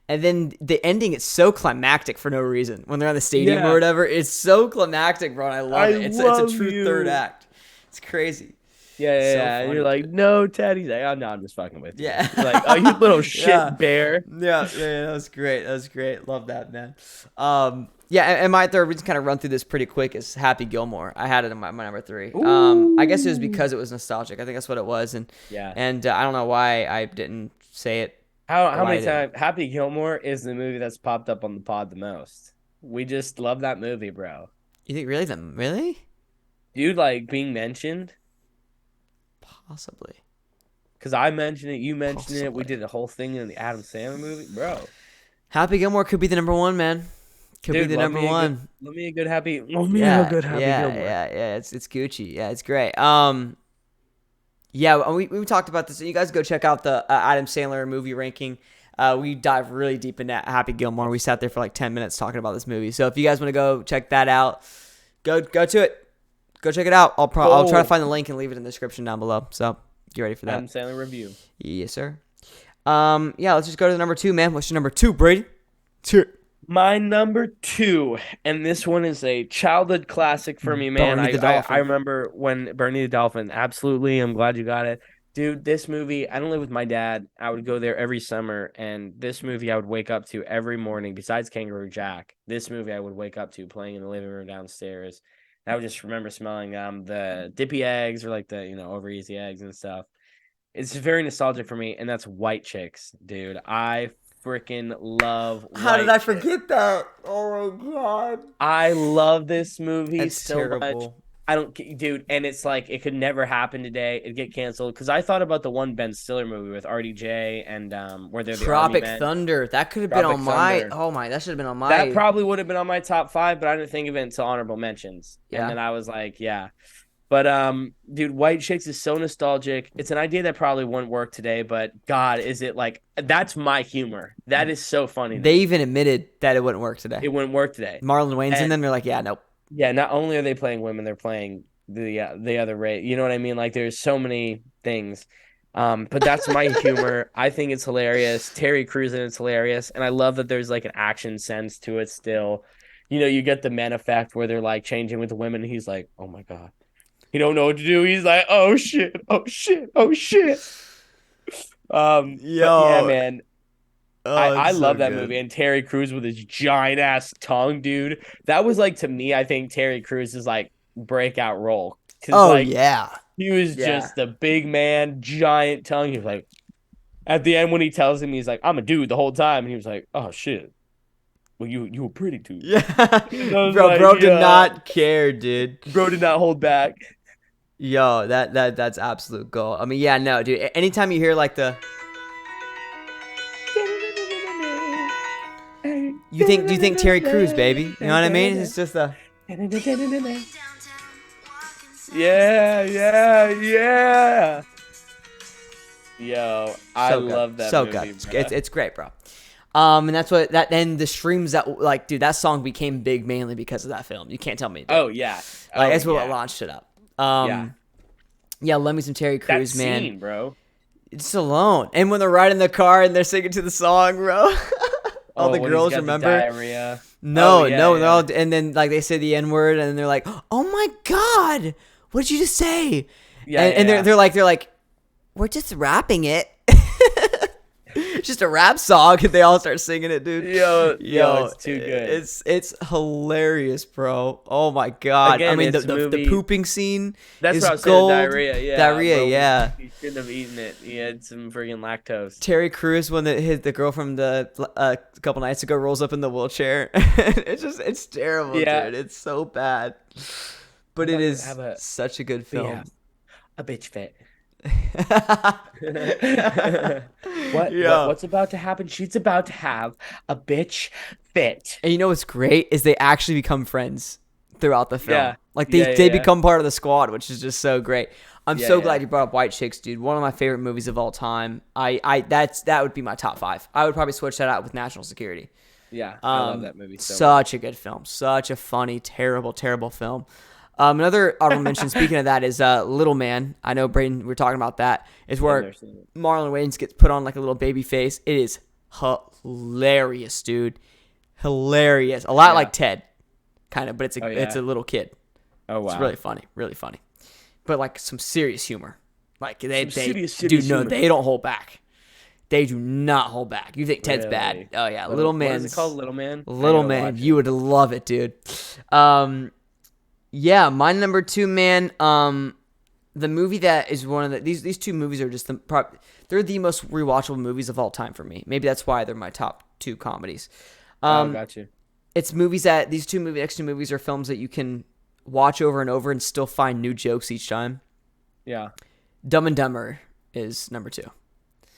And then the ending is so climactic for no reason. When they're on the stadium Yeah. or whatever, it's so climactic, bro. And I love it. It's love a true you. third act. It's crazy. Yeah. So And you're funny. like, "No, Ted." He's like, "Oh no, I'm just fucking with you." Yeah. You're like, "Oh, you little shit Yeah. bear." Yeah, that was great. That was great. Love that, man. Yeah, and my third, we just kind of run through this pretty quick, is Happy Gilmore. I had it in my number 3. I guess it was because it was nostalgic. I think that's what it was, and Yeah. I don't know why I didn't say it. How many Right. times Happy Gilmore is the movie that's popped up on the pod the most? We just love that movie, bro. You think really? Dude, like being mentioned, Possibly. because I mentioned it, you mentioned it. We Possibly. did a whole thing in the Adam Sandler movie, bro. Happy Gilmore could be the number 1, man. Could Dude, be the love number me a 1. good, love me a good Happy. Love me Yeah, a good Happy Gilmore. yeah. It's Gucci. Yeah, it's great. Yeah, we talked about this. You guys go check out the Adam Sandler movie ranking. We dive really deep into Happy Gilmore. We sat there for like 10 minutes talking about this movie. So if you guys want to go check that out, go to it. Go check it out. I'll try to find the link and leave it in the description down below. So get ready for that. Adam Sandler review. Yes, sir. Yeah, let's just go to the number 2, man. What's your number 2, Brady? 2. My number 2, and this one is a childhood classic for me, man. Bernie the Dolphin. I remember when Bernie the Dolphin. Absolutely, I'm glad you got it, dude. This movie, I don't live with my dad. I would go there every summer, and this movie I would wake up to every morning. Besides Kangaroo Jack, this movie I would wake up to playing in the living room downstairs. And I would just remember smelling the dippy eggs or like the over easy eggs and stuff. It's very nostalgic for me, and that's White Chicks, dude. I freaking love How did I White Chicks. forget that? Oh my god. I love this movie That's so much. terrible. I don't, dude, and it's like it could never happen today. It'd get canceled because I thought about the one Ben Stiller movie with RDJ and where they're the Army Tropic men. Thunder. That could have been Tropic on my. Thunder. Oh my, that should have been on my. That probably would have been on my top 5, but I didn't think of it until honorable mentions. Yeah. And then I was like, yeah. But dude, White Chicks is so nostalgic. It's an idea that probably wouldn't work today, but God, is it like that's my humor. That is so funny. They even admitted that it wouldn't work today. It wouldn't work today. Marlon Wayne's in them. They're like, yeah, nope. Yeah, not only are they playing women, they're playing the other race. You know what I mean? Like there's so many things. But that's my humor. I think it's hilarious. Terry Crews and it's hilarious, and I love that there's like an action sense to it still. You know, you get the men effect where they're like changing with the women. And he's like, oh my God. He don't know what to do. He's like, oh shit, oh shit, oh shit. But yeah, man. I love that movie. And Terry Crews with his giant ass tongue, dude. That was like, to me, I think Terry Crews' like breakout role. Yeah. He was just a big man, giant tongue. He was like, at the end when he tells him, he's like, I'm a dude the whole time. And he was like, oh shit. Well, you were pretty dude. Yeah. Like, bro did not care, dude. Bro did not hold back. Yo, that's absolute gold. I mean, yeah, no, dude. Anytime you hear like the do you think Terry Crews, baby? You know what I mean? It's just a yeah. Yo, I love that so movie. Good. It's great, bro. And that's what and the streams that like, dude, that song became big mainly because of that film. You can't tell me. Dude. Oh yeah, that's what launched it up. Yeah, love me some Terry Crews, that man. Scene, bro. It's alone, and when they're riding the car and they're singing to the song, bro. All the girls remember. Diarrhea. No, they're all, and then like they say the N word, and then they're like, "Oh my God, what did you just say?" Yeah, and they're like, "We're just rapping it." It's just a rap song, and they all start singing it, dude. Yo, it's too good. It's hilarious, bro. Oh my God. Again, I mean, the pooping scene that's is what I was gold. saying, diarrhea, yeah. Diarrhea, yeah. He shouldn't have eaten it. He had some friggin' lactose. Terry Crews, when the girl from a couple nights ago rolls up in the wheelchair. It's terrible, dude. It's so bad. But it is such a good film. Yeah. A bitch fit. What's about to happen? She's about to have a bitch fit. And you know what's great is they actually become friends throughout the film. Yeah. Like they become part of the squad, which is just so great. I'm so glad you brought up White Chicks, dude. One of my favorite movies of all time. That would be my top 5. I would probably switch that out with National Security. Yeah, I love that movie so such much. A good film. Such a funny, terrible, terrible film. Another honorable mention, speaking of that, is Little Man. I know, Brayden, we were talking about that. Is where Marlon Wayans gets put on like a little baby face. It is hilarious, dude. Hilarious. A lot like Ted, kind of, but it's a little kid. Oh, wow. It's really funny. Really funny. But like some serious humor. Like they serious humor. They don't hold back. They do not hold back. You think Ted's bad. Oh, yeah. Little Man. What is it called? Little Man? Little Man. You would love it, dude. Yeah, my number 2, man. The movie that is one of the these two movies are just they're the most rewatchable movies of all time for me. Maybe that's why they're my top 2 comedies. Got you. It's movies that next two movies are films that you can watch over and over and still find new jokes each time. Yeah. Dumb and Dumber is number 2.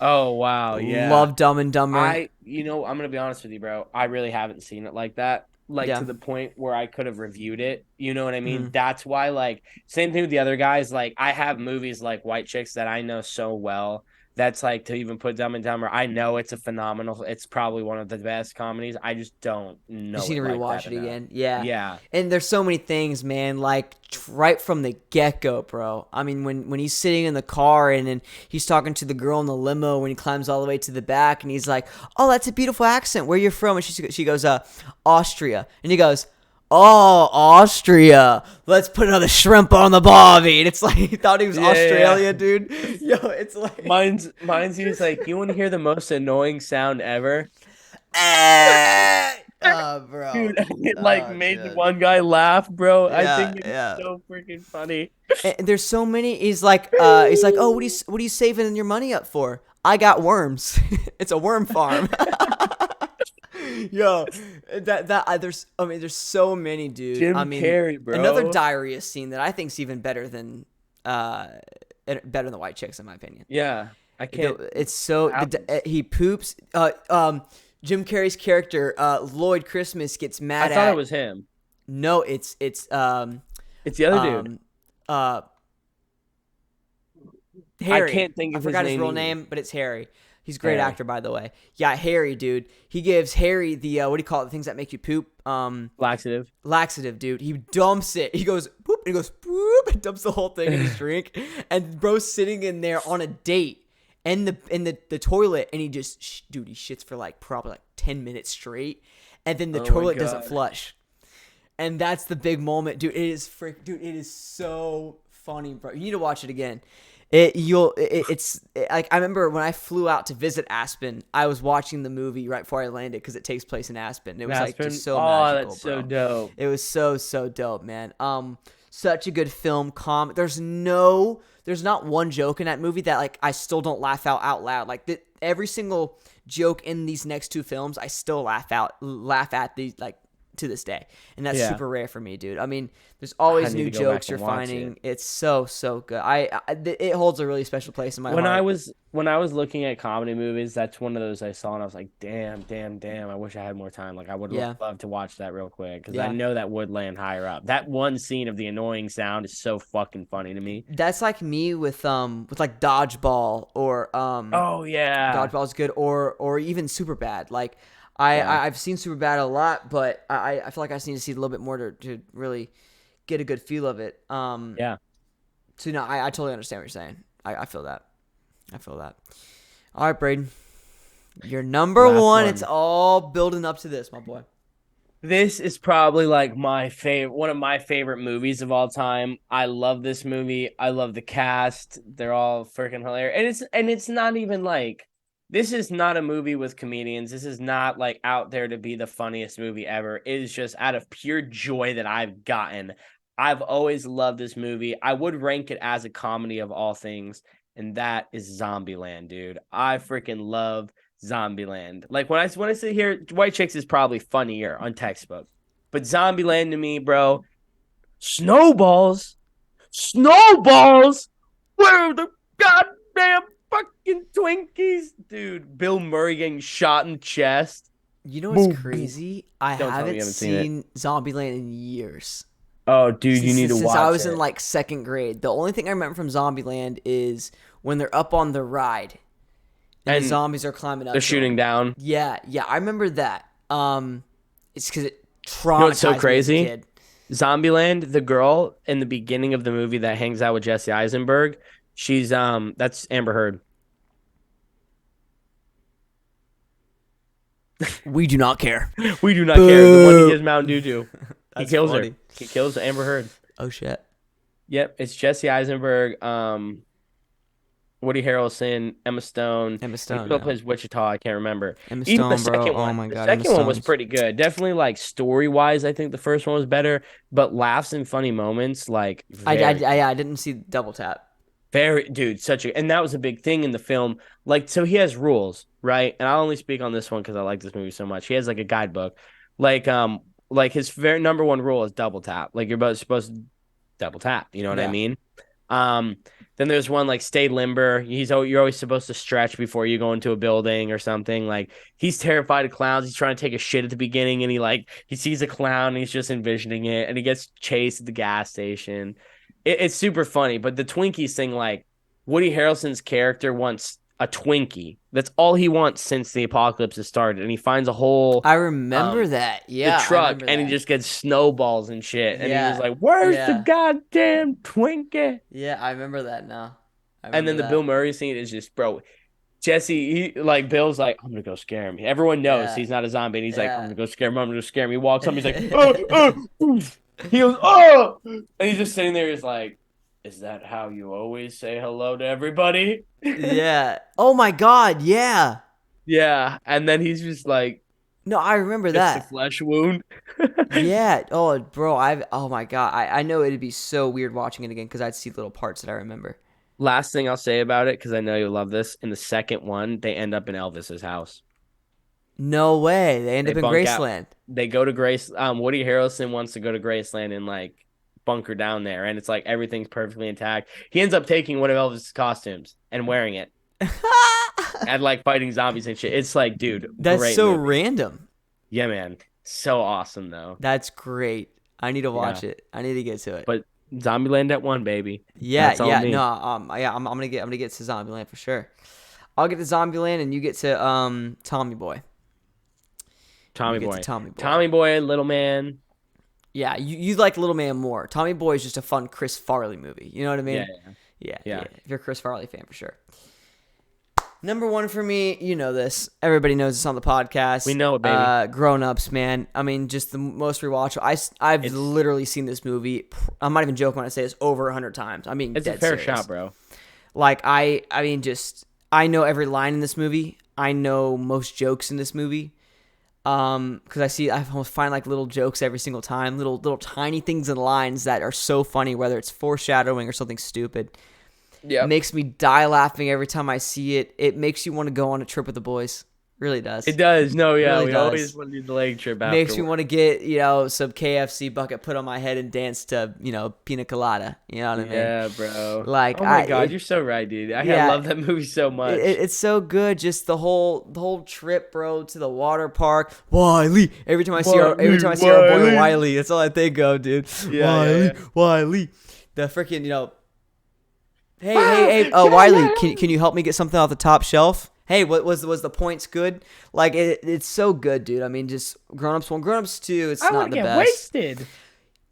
Oh wow, yeah. Love Dumb and Dumber. I'm gonna be honest with you, bro. I really haven't seen it like that. To the point where I could have reviewed it. You know what I mean? Mm-hmm. That's why, like, same thing with the other guys. Like, I have movies like White Chicks that I know so well. That's like, to even put Dumb and Dumber, I know it's it's probably one of the best comedies. I just don't know. You need to rewatch it again. Yeah. Yeah. And there's so many things, man, like right from the get-go, bro. I mean, when he's sitting in the car and then he's talking to the girl in the limo when he climbs all the way to the back and he's like, "Oh, that's a beautiful accent. Where you from?" And she goes, "Austria." And he goes, "Oh, Austria. Let's put another shrimp on the barbie." And it's like he thought he was Australia, dude. Yo, it's like mine's he's like, "You want to hear the most annoying sound ever?" Oh, bro. Dude, it made one guy laugh, bro. Yeah, I think it's so freaking funny. And there's so many. He's like, "Oh, what are you saving your money up for?" "I got worms." It's a worm farm. Yo, there's so many, dude. Jim Carrey, bro. Another diarrhea scene that I think is even better than the White Chicks, in my opinion. Yeah, I can't. It's so he poops. Jim Carrey's character, Lloyd Christmas, gets mad. I thought it was him. No, it's the other dude. uh Harry. I can't think I of his forgot his name real either. name, but it's Harry. He's a great Harry. actor, by the way. Yeah, Harry, dude. He gives Harry the what do you call it? The things that make you poop. Laxative. Laxative, dude. He dumps it. He goes boop, and he goes boop, and dumps the whole thing in his drink. And bro's sitting in there on a date in the toilet, and he just dude, he shits for like probably like 10 minutes straight, and then the Oh my toilet doesn't God. flush. And that's the big moment, dude. It is so funny, bro. You need to watch it again. It's like I remember when I flew out to visit Aspen, I was watching the movie right before I landed because it takes place in Aspen. It was like Aspen? just so Oh, magical, that's bro. so dope. It was so dope, man. Such a good film. There's not one joke in that movie that like I still don't laugh out loud. Like every single joke in these next two films, I still laugh at these like to this day, and that's super rare for me, dude. I mean, there's always need new to go back jokes and you're watch finding. it. It's so good. It holds a really special place in my When heart. I was looking at comedy movies, that's one of those I saw and I was like, damn, I wish I had more time. Like I would Yeah. love to watch that real quick because Yeah. I know that would land higher up. That one scene of the annoying sound is so fucking funny to me. That's like me with like Dodgeball or Oh yeah. Dodgeball's good or even Superbad. Like Yeah. I've seen Superbad a lot, but I feel like I just need to see it a little bit more to really get a good feel of it. Yeah. So no, I totally understand what you're saying. I feel that. All right, Brayden, you're number Last one. one. It's all building up to this, my boy. This is probably like one of my favorite movies of all time. I love this movie. I love the cast. They're all freaking hilarious. And it's not even like this is not a movie with comedians. This is not like out there to be the funniest movie ever. It is just out of pure joy that I've gotten. I've always loved this movie. I would rank it as a comedy of all things, and that is Zombieland, dude. I freaking love Zombieland. Like when I sit here, White Chicks is probably funnier on textbook, but Zombieland to me, bro, snowballs, where are the goddamn fucking Twinkies, dude? Bill Murray getting shot in the chest. You know what's Boom. crazy? I Don't tell me haven't you haven't seen seen Zombieland in years. Oh, dude, you need to Since watch I was it. in like second grade. The only thing I remember from Zombieland is when they're up on the ride and the And zombies are climbing up. They're to shooting them. down. Yeah, I remember that. It's because it traumatized You know what's so me as a crazy? kid. Zombieland, the girl in the beginning of the movie that hangs out with Jesse Eisenberg, she's that's Amber Heard. We do not care. We do not care. The one he Boo. gives Mountain Dew to. He That's kills funny. her. He kills Amber Heard. Oh shit. Yep, it's Jesse Eisenberg, Woody Harrelson, Emma Stone. Emma Stone. Who Yeah. plays Wichita? I can't remember. Emma Even the Stone, bro. second Oh one. my The god. Emma second one was Stone's- pretty good. Definitely like story wise, I think the first one was better. But laughs and funny moments, like I didn't see Double Tap. very, dude, and that was a big thing in the film. Like, so he has rules, right? And I'll only speak on this one because I like this movie so much. He has like a guidebook, like his very number one rule is double tap. Like you're both supposed to double tap. You know what I Yeah. mean? Then there's one like stay limber. You're always supposed to stretch before you go into a building or something. Like he's terrified of clowns. He's trying to take a shit at the beginning, and he sees a clown, and he's just envisioning it, and he gets chased at the gas station. It's super funny, but the Twinkies thing, like Woody Harrelson's character wants a Twinkie. That's all he wants since the apocalypse has started, and he finds a whole I remember that. Yeah. the I truck, remember and he that. just gets snowballs and shit. And he Yeah. was like, "Where's the Yeah. goddamn Twinkie?" Yeah, I remember that now. And then the Bill Murray scene is just, bro. Jesse, Bill's like, I'm gonna go scare him. Everyone knows Yeah. he's not a zombie, and he's like, Yeah. I'm gonna go scare him. I'm gonna scare him. He walks up, he's like, oof. He goes, oh, and he's just sitting there. He's like, is that how you always say hello to everybody? Yeah. Oh my god, yeah. Yeah, and then he's just like, No, I remember it's a that. flesh wound. Yeah. Oh, bro, oh my god. I know it'd be so weird watching it again because I'd see little parts that I remember. Last thing I'll say about it, because I know you'll love this. In the second one, they end up in Elvis's house. No way. They end They up in bunk out. Graceland. They go to Grace. Woody Harrelson wants to go to Graceland and like bunker down there, and it's like everything's perfectly intact. He ends up taking one of Elvis's costumes and wearing it, and like fighting zombies and shit. It's like, dude, That's great so movie. random. Yeah, man, so awesome though. That's great. I need to watch it. I need to get to it. But Zombieland at 1, baby. Yeah, That's all yeah, me. no, I'm gonna get to Zombieland for sure. I'll get to Zombieland, and you get to Tommy Boy. Tommy You get to Boy. Tommy Boy. Tommy Boy, Little Man. Yeah, you like Little Man more. Tommy Boy is just a fun Chris Farley movie. You know what I mean? Yeah. If you're a Chris Farley fan, for sure. Number 1 for me, you know this. Everybody knows this on the podcast. We know it, baby. Grown Ups, man. I mean, just the most rewatchable. I've literally seen this movie. I'm not even joking when I say this over 100 times. I mean, It's a dead fair serious. shot, bro. Like I mean, just I know every line in this movie. I know most jokes in this movie. Because I almost find like little jokes every single time, little tiny things and lines that are so funny, whether it's foreshadowing or something stupid. Yeah, makes me die laughing every time I see it. It makes you want to go on a trip with the boys. Really does. It does. No, yeah, Really we does. always want to do the leg trip after. Makes me want to get, some KFC bucket put on my head and dance to, Pina Colada. You know what I mean? Yeah, bro. Like, oh my God, you're so right, dude. I love that movie so much. It's so good. Just the whole trip, bro, to the water park. Wiley. Every time I see our boy Wiley, that's all I think of, dude. Wiley. The freaking, Hey, Wiley, can you help me get something off the top shelf? Hey, what was the points good? Like it's so good, dude. I mean, just Grown Ups 1, Grown Ups 2. It's not the best. I want to get wasted.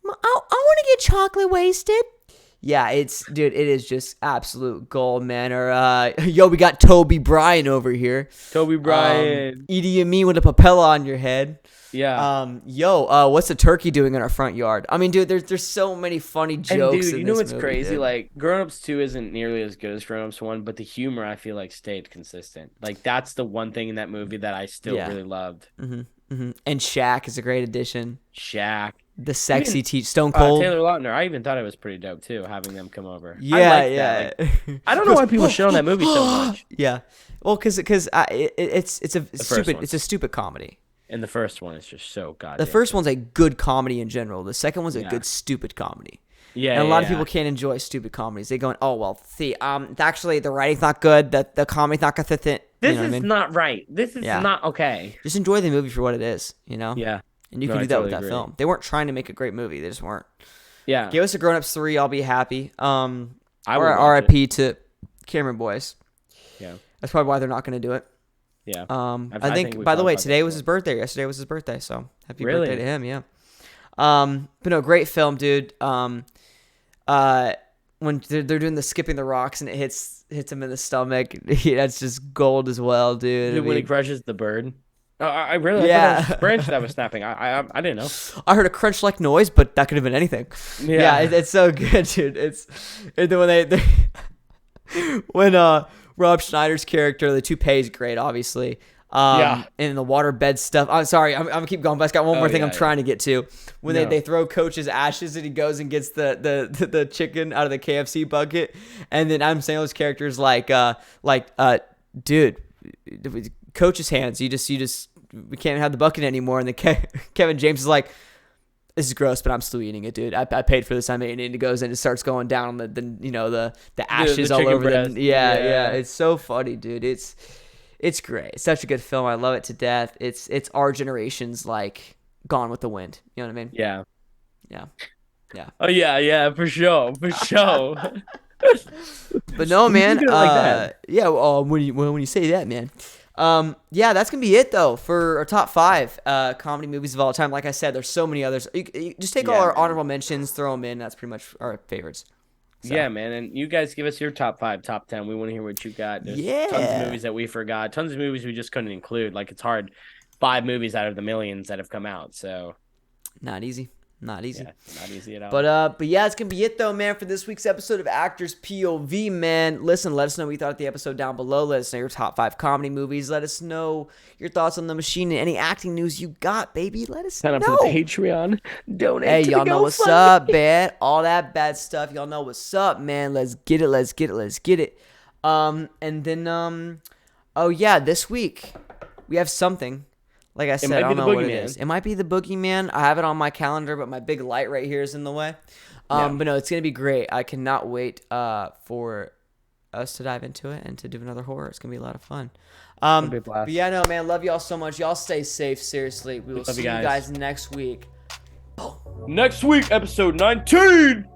I want to get chocolate wasted. Yeah, it is just absolute gold, man. Or we got Toby Bryan over here. Toby Bryan. Edie and me with a papella on your head. Yeah. What's the turkey doing in our front yard? I mean, dude, there's so many funny jokes. And dude, you know what's crazy? Dude. Like, Grown Ups 2 isn't nearly as good as Grown Ups 1, but the humor I feel like stayed consistent. Like, that's the one thing in that movie that I still really loved. And Shaq is a great addition. Shaq. The sexy Stone Cold. Taylor Lautner. I even thought it was pretty dope too, having them come over. Yeah. I don't know why people shit on that movie so much. Yeah. Well, because it's a stupid comedy. And the first one is just so goddamn. The first one's a good comedy in general. The second one's a good stupid comedy. Yeah. And a lot of people can't enjoy stupid comedies. They go, oh well, see, actually the writing's not good. The comedy's not consistent. This is not right. This is not okay. Just enjoy the movie for what it is. Yeah. And you can do that with that film. They weren't trying to make a great movie. They just weren't. Yeah. Give us a Grown Ups 3. I'll be happy. I or RIP to Cameron Boyce. Yeah. That's probably why they're not going to do it. Yeah. I think by the way, today was his birthday. Yesterday was his birthday. So happy birthday to him. Yeah. But no, great film, dude. When they're doing the skipping the rocks and it hits him in the stomach, that's just gold as well, dude. When he crushes the bird. I really thought it was a branch that was snapping. I didn't know. I heard a crunch like noise, but that could have been anything. Yeah, it's so good, dude. And then when Rob Schneider's character, the toupee is great, obviously. And the waterbed stuff. I'm sorry, I'm gonna keep going, but I got one more thing I'm trying to get to. When they throw Coach's ashes and he goes and gets the chicken out of the KFC bucket, and then Adam Sandler's character is like, dude, Coach's hands. You just we can't have the bucket anymore. And then Kevin James is like, this is gross, but I'm still eating it, dude. I paid for this. I'm eating it. And it goes and it starts going down on the ashes all over them. Yeah. It's so funny, dude. It's great. It's such a good film. I love it to death. It's our generation's like Gone with the Wind. You know what I mean? Yeah. Oh yeah, for sure. But no, man. Like that. When you say that, man. That's gonna be it though for our top 5 comedy movies of all time. Like I said, there's so many others. You just take all our honorable mentions, throw them in. That's pretty much our favorites. So. Yeah, man, and you guys give us your top 5, top 10. We want to hear what you got. There's tons of movies that we forgot, tons of movies we just couldn't include. Like it's hard, 5 movies out of the millions that have come out. So not easy. Yeah, not easy at all. But yeah, it's gonna be it though, man, for this week's episode of Actors POV, man. Listen, let us know what you thought of the episode down below. Let us know your top 5 comedy movies. Let us know your thoughts on The Machine and any acting news you got, baby. Let us know. Sign up for the Patreon. Donate. Hey, y'all know what's up, man. All that bad stuff. Y'all know what's up, man. Let's get it. And then this week we have something. Like I said, I don't know what it is. It might be the Boogeyman. I have it on my calendar, but my big light right here is in the way. But no, it's going to be great. I cannot wait for us to dive into it and to do another horror. It's going to be a lot of fun. But yeah, no, man. Love y'all so much. Y'all stay safe. Seriously. We will see you guys next week. Next week, episode 19.